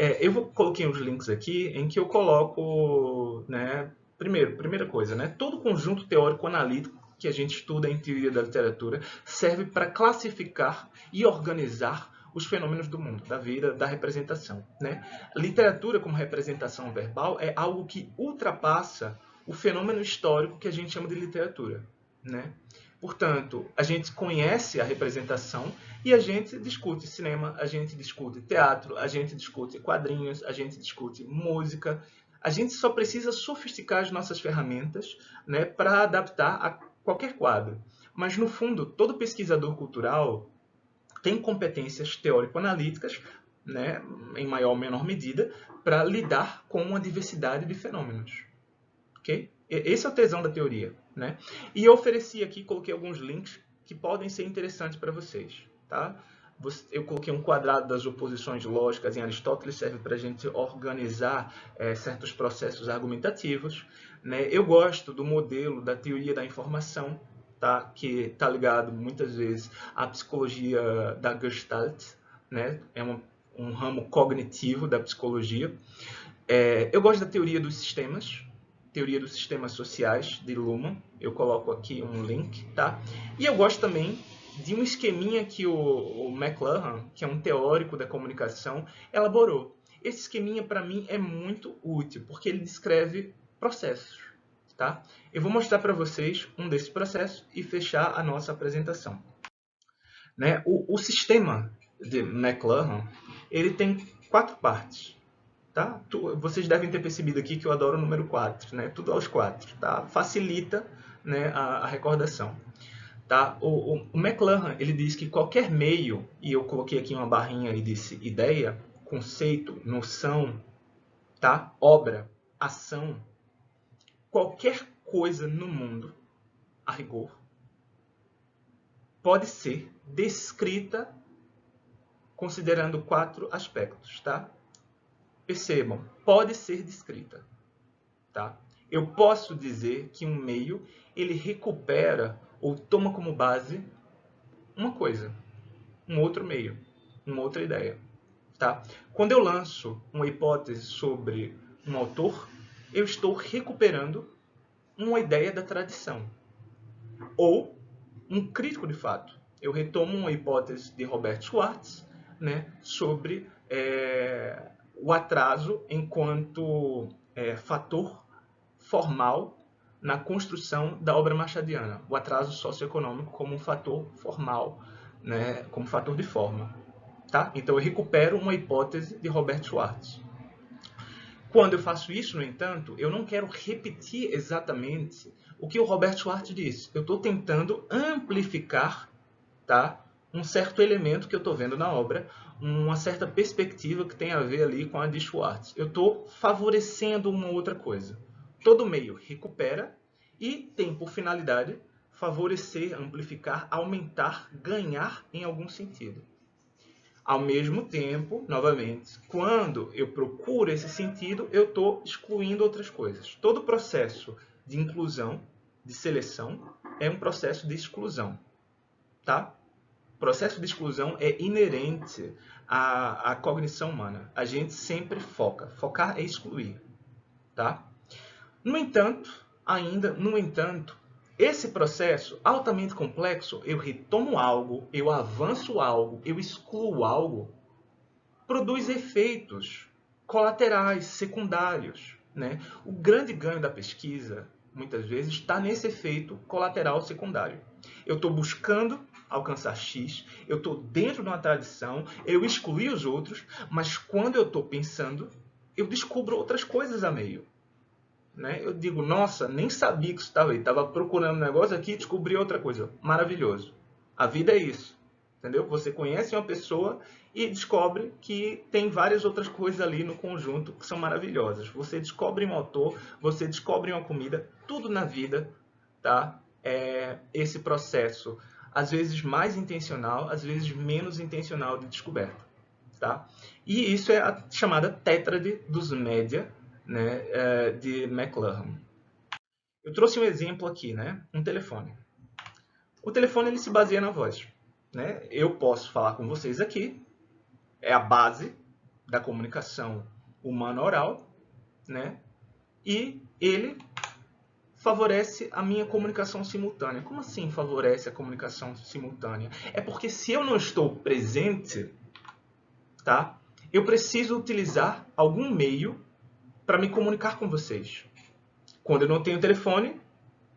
Coloquei uns links aqui em que eu coloco, né, primeira coisa, né, todo o conjunto teórico-analítico que a gente estuda em teoria da literatura serve para classificar e organizar os fenômenos do mundo, da vida, da representação. Né? A literatura como representação verbal é algo que ultrapassa o fenômeno histórico que a gente chama de literatura. Né? Portanto, a gente conhece a representação e a gente discute cinema, a gente discute teatro, a gente discute quadrinhos, a gente discute música. A gente só precisa sofisticar as nossas ferramentas, né, para adaptar a qualquer quadro. Mas, no fundo, todo pesquisador cultural tem competências teórico-analíticas, né, em maior ou menor medida, para lidar com uma diversidade de fenômenos. Okay? Esse é o tesão da teoria. Né? E eu ofereci aqui, coloquei alguns links que podem ser interessantes para vocês. Tá? Eu coloquei um quadrado das oposições lógicas em Aristóteles, serve para a gente organizar certos processos argumentativos. Né? Eu gosto do modelo da teoria da informação, tá? Que está ligado muitas vezes à psicologia da Gestalt. Né? É um ramo cognitivo da psicologia. Eu gosto da teoria dos sistemas sociais de Luhmann. Eu coloco aqui um link, tá? E eu gosto também de um esqueminha que o McLuhan, que é um teórico da comunicação, elaborou. Esse esqueminha, para mim, é muito útil, porque ele descreve processos, tá? Eu vou mostrar para vocês um desses processos e fechar a nossa apresentação. Né? O sistema de McLuhan, ele tem 4 partes. Tá? Vocês devem ter percebido aqui que eu adoro o número 4, né? Tudo aos 4, tá? Facilita, né, a recordação. Tá? O McLuhan, ele diz que qualquer meio, e eu coloquei aqui uma barrinha e disse ideia, conceito, noção, tá? Obra, ação, qualquer coisa no mundo, a rigor, pode ser descrita considerando 4 aspectos. Tá? Percebam, pode ser descrita. Tá? Eu posso dizer que um meio ele recupera ou toma como base uma coisa, um outro meio, uma outra ideia. Tá? Quando eu lanço uma hipótese sobre um autor, eu estou recuperando uma ideia da tradição. Ou um crítico de fato. Eu retomo uma hipótese de Robert Schwartz, né, sobre o atraso enquanto fator formal na construção da obra machadiana. O atraso socioeconômico como um fator formal, né, como fator de forma. Tá? Então eu recupero uma hipótese de Robert Schwartz. Quando eu faço isso, no entanto, eu não quero repetir exatamente o que o Robert Schwartz disse. Eu estou tentando amplificar, tá, um certo elemento que eu estou vendo na obra, uma certa perspectiva que tem a ver ali com a de Schwartz. Eu estou favorecendo uma outra coisa. Todo meio recupera e tem por finalidade favorecer, amplificar, aumentar, ganhar em algum sentido. Ao mesmo tempo, novamente, quando eu procuro esse sentido, eu estou excluindo outras coisas. Todo processo de inclusão, de seleção, é um processo de exclusão. Tá? O processo de exclusão é inerente à cognição humana. A gente sempre foca. Focar é excluir. Tá? No entanto, esse processo altamente complexo, eu retomo algo, eu avanço algo, eu excluo algo, produz efeitos colaterais, secundários. Né? O grande ganho da pesquisa, muitas vezes, está nesse efeito colateral secundário. Eu estou buscando alcançar X, eu estou dentro de uma tradição, eu excluí os outros, mas quando eu estou pensando, eu descubro outras coisas a meio. Né? Eu digo, nossa, nem sabia que isso estava aí. Estava procurando um negócio aqui e descobri outra coisa. Maravilhoso. A vida é isso. Entendeu? Você conhece uma pessoa e descobre que tem várias outras coisas ali no conjunto que são maravilhosas. Você descobre um autor, você descobre uma comida, tudo na vida, tá? É esse processo, às vezes mais intencional, às vezes menos intencional de descoberta. Tá? E isso é a chamada tétrade dos média, né, de McLuhan. Eu trouxe um exemplo aqui, né, um telefone. O telefone ele se baseia na voz. Né? Eu posso falar com vocês aqui, é a base da comunicação humana-oral, né? E ele favorece a minha comunicação simultânea. Como assim favorece a comunicação simultânea? É porque se eu não estou presente, tá? Eu preciso utilizar algum meio para me comunicar com vocês. Quando eu não tenho telefone,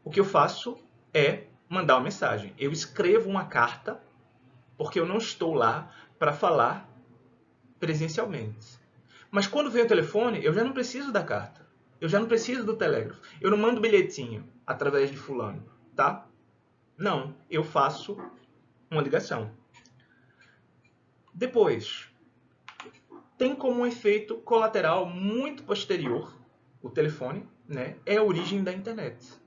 o que eu faço é mandar uma mensagem. Eu escrevo uma carta porque eu não estou lá para falar presencialmente. Mas quando vem o telefone, eu já não preciso da carta. Eu já não preciso do telégrafo. Eu não mando bilhetinho através de fulano, tá? Não, eu faço uma ligação. Depois, tem como um efeito colateral muito posterior, o telefone, né? É a origem da internet.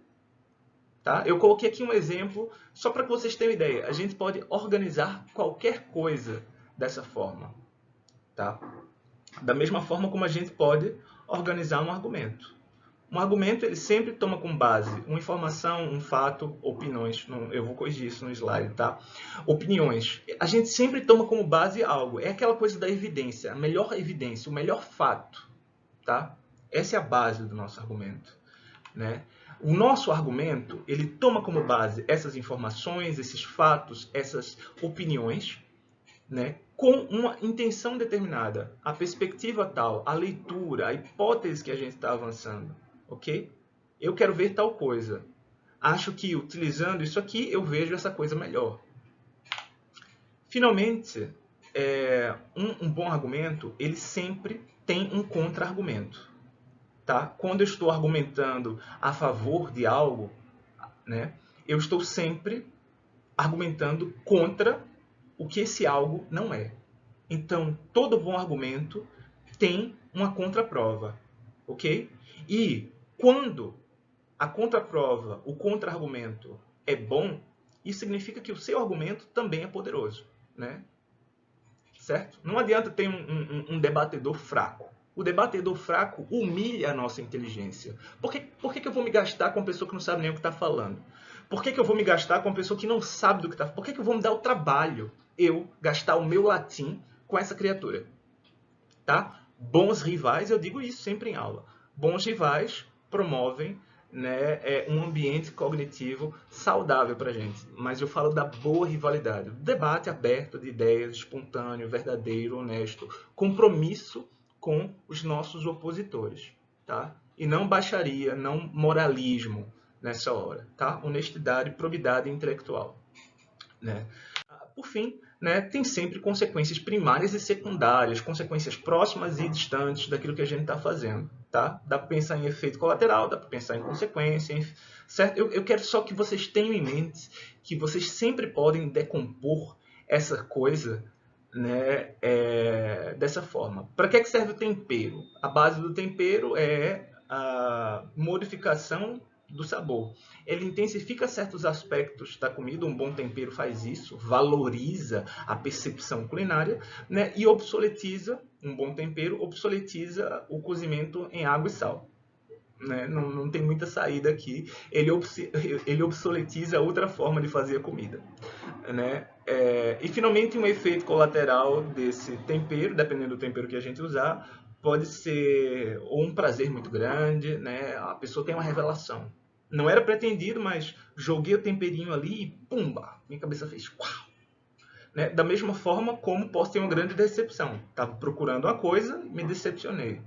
Tá? Eu coloquei aqui um exemplo só para que vocês tenham ideia. A gente pode organizar qualquer coisa dessa forma. Tá? Da mesma forma como a gente pode organizar um argumento. Um argumento ele sempre toma como base uma informação, um fato, opiniões. Eu vou corrigir isso no slide, tá? Opiniões. A gente sempre toma como base algo. É aquela coisa da evidência, a melhor evidência, o melhor fato, tá? Essa é a base do nosso argumento, né? O nosso argumento ele toma como base essas informações, esses fatos, essas opiniões, né? Com uma intenção determinada, a perspectiva tal, a leitura, a hipótese que a gente está avançando, ok? Eu quero ver tal coisa. Acho que utilizando isso aqui eu vejo essa coisa melhor. Finalmente, um bom argumento ele sempre tem um contra-argumento. Tá? Quando eu estou argumentando a favor de algo, né, eu estou sempre argumentando contra o que esse algo não é. Então, todo bom argumento tem uma contraprova, ok? E quando a contraprova, o contra-argumento é bom, isso significa que o seu argumento também é poderoso, né? Certo? Não adianta ter um debatedor fraco. O debatedor fraco humilha a nossa inteligência. Por que eu vou me gastar com uma pessoa que não sabe nem o que está falando? Por que eu vou me gastar com uma pessoa que não sabe do que está falando? Por que eu vou me dar o trabalho, eu, gastar o meu latim com essa criatura? Tá? Bons rivais, eu digo isso sempre em aula. Bons rivais promovem, né, um ambiente cognitivo saudável para a gente. Mas eu falo da boa rivalidade. Debate aberto de ideias, espontâneo, verdadeiro, honesto. Compromisso com os nossos opositores. Tá? E não baixaria, não moralismo nessa hora. Tá? Honestidade, probidade intelectual. Né? Por fim, né, tem sempre consequências primárias e secundárias, consequências próximas e distantes daquilo que a gente está fazendo. Tá? Dá para pensar em efeito colateral, dá para pensar em consequência, certo? Eu quero só que vocês tenham em mente que vocês sempre podem decompor essa coisa, né, dessa forma. Para que serve o tempero? A base do tempero é a modificação do sabor. Ele intensifica certos aspectos da comida, um bom tempero faz isso, valoriza a percepção culinária, né? E obsoletiza, um bom tempero obsoletiza o cozimento em água e sal. Né? Não tem muita saída aqui. Ele obsoletiza outra forma de fazer a comida. Né? E finalmente um efeito colateral desse tempero, dependendo do tempero que a gente usar, pode ser ou um prazer muito grande, né? A pessoa tem uma revelação. Não era pretendido, mas joguei o temperinho ali e pumba, minha cabeça fez uau. Né? Da mesma forma como posso ter uma grande decepção. Estava procurando uma coisa e me decepcionei.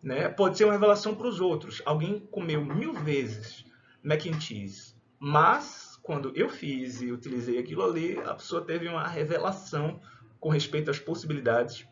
Né? Pode ser uma revelação para os outros. Alguém comeu 1000 vezes mac and cheese, mas quando eu fiz e utilizei aquilo ali, a pessoa teve uma revelação com respeito às possibilidades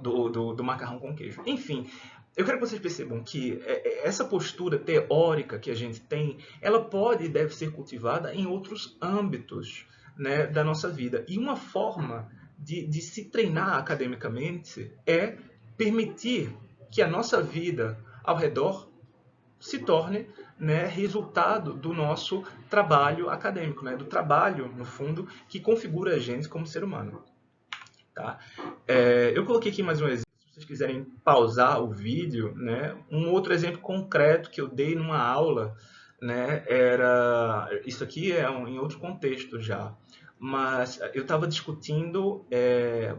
do macarrão com queijo. Enfim, eu quero que vocês percebam que essa postura teórica que a gente tem, ela pode e deve ser cultivada em outros âmbitos, né, da nossa vida. E uma forma de se treinar academicamente é permitir que a nossa vida ao redor se torne, né, resultado do nosso trabalho acadêmico, né, do trabalho, no fundo, que configura a gente como ser humano. Tá? Eu coloquei aqui mais um exemplo, se vocês quiserem pausar o vídeo, né, um outro exemplo concreto que eu dei numa aula, né, era, isso aqui é em outro contexto já, mas eu estava discutindo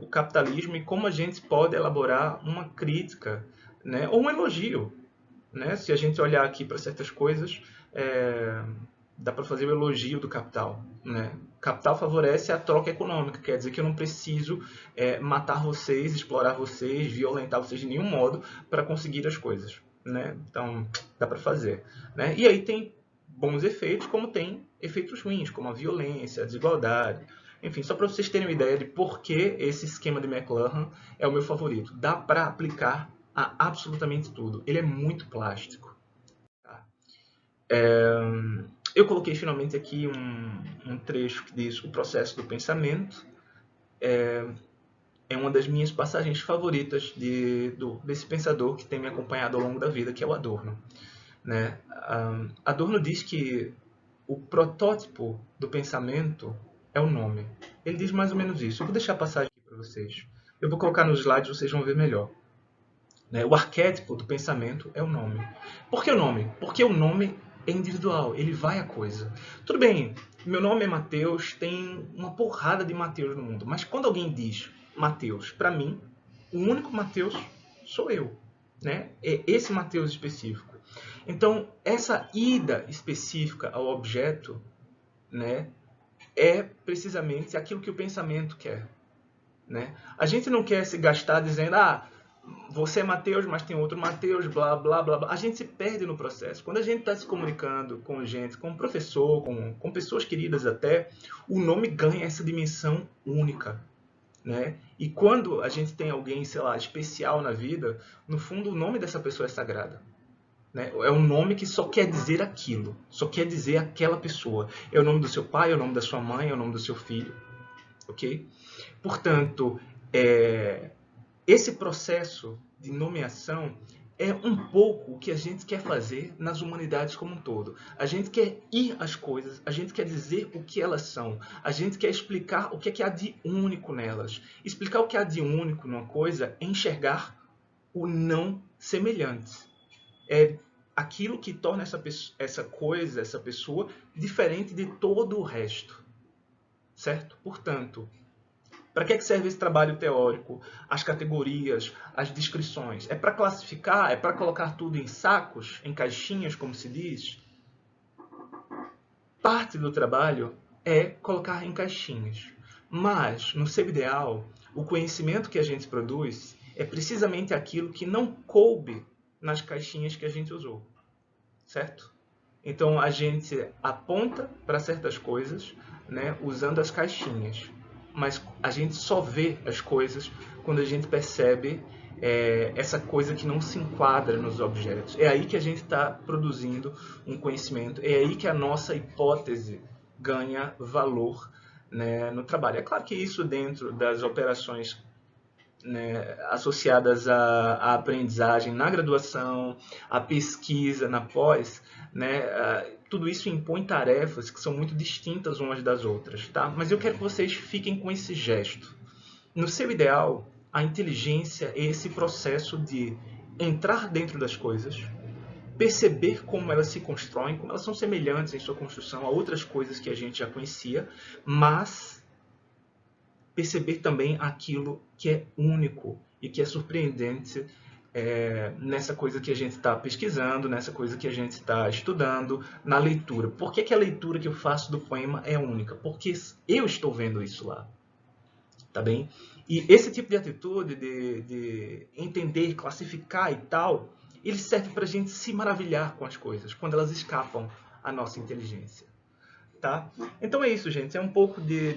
o capitalismo e como a gente pode elaborar uma crítica, né, ou um elogio, né? Se a gente olhar aqui para certas coisas, dá para fazer o elogio do capital, né? O capital favorece a troca econômica, quer dizer que eu não preciso matar vocês, explorar vocês, violentar vocês de nenhum modo para conseguir as coisas, né? Então, dá para fazer, né? E aí tem bons efeitos, como tem efeitos ruins, como a violência, a desigualdade. Enfim, só para vocês terem uma ideia de por que esse esquema de McLuhan é o meu favorito. Dá para aplicar a absolutamente tudo. Ele é muito plástico. Tá? Eu coloquei finalmente aqui um trecho que diz: o processo do pensamento é uma das minhas passagens favoritas desse pensador que tem me acompanhado ao longo da vida, que é o Adorno. Né? Adorno diz que o protótipo do pensamento é o nome. Ele diz mais ou menos isso. Eu vou deixar a passagem aqui para vocês. Eu vou colocar nos slides, vocês vão ver melhor. O arquétipo do pensamento é o nome. Por que o nome? Porque o nome é individual, ele vai à coisa. Tudo bem, meu nome é Mateus, tem uma porrada de Mateus no mundo, mas quando alguém diz Mateus, para mim, o único Mateus sou eu. Né? É esse Mateus específico. Então, essa ida específica ao objeto, né, é precisamente aquilo que o pensamento quer. Né? A gente não quer se gastar dizendo, você é Mateus, mas tem outro Mateus, blá, blá, blá, blá. A gente se perde no processo. Quando a gente está se comunicando com gente, com um professor, com pessoas queridas até, o nome ganha essa dimensão única. Né? E quando a gente tem alguém, sei lá, especial na vida, no fundo o nome dessa pessoa é sagrado. Né? É um nome que só quer dizer aquilo, só quer dizer aquela pessoa. É o nome do seu pai, é o nome da sua mãe, é o nome do seu filho. Ok? Portanto, esse processo de nomeação é um pouco o que a gente quer fazer nas humanidades como um todo. A gente quer ir às coisas, a gente quer dizer o que elas são, a gente quer explicar o que há de único nelas. Explicar o que há de único numa coisa é enxergar o não semelhante. É aquilo que torna essa coisa, essa pessoa, diferente de todo o resto. Certo? Portanto, para que serve esse trabalho teórico? As categorias, as descrições? É para classificar? É para colocar tudo em sacos, em caixinhas, como se diz? Parte do trabalho é colocar em caixinhas. Mas, no seu ideal, o conhecimento que a gente produz é precisamente aquilo que não coube nas caixinhas que a gente usou. Certo? Então, a gente aponta para certas coisas, né, usando as caixinhas. Mas a gente só vê as coisas quando a gente percebe essa coisa que não se enquadra nos objetos. É aí que a gente está produzindo um conhecimento, é aí que a nossa hipótese ganha valor, né, no trabalho. É claro que isso dentro das operações né, associadas à aprendizagem na graduação, à pesquisa na pós, né, tudo isso impõe tarefas que são muito distintas umas das outras, tá? Mas eu quero que vocês fiquem com esse gesto. No seu ideal, a inteligência é esse processo de entrar dentro das coisas, perceber como elas se constroem, como elas são semelhantes em sua construção a outras coisas que a gente já conhecia, mas perceber também aquilo que é único e que é surpreendente nessa coisa que a gente está pesquisando, nessa coisa que a gente está estudando, na leitura. Por que a leitura que eu faço do poema é única? Porque eu estou vendo isso lá. Tá bem? E esse tipo de atitude de entender, classificar e tal, ele serve para a gente se maravilhar com as coisas, quando elas escapam à nossa inteligência. Tá? Então é isso, gente. É um pouco de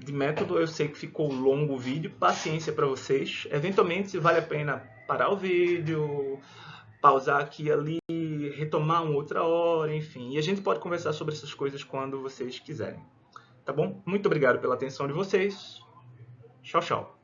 método. Eu sei que ficou longo o vídeo. Paciência para vocês. Eventualmente vale a pena parar o vídeo, pausar aqui e ali, retomar uma outra hora, enfim. E a gente pode conversar sobre essas coisas quando vocês quiserem. Tá bom? Muito obrigado pela atenção de vocês. Tchau, tchau.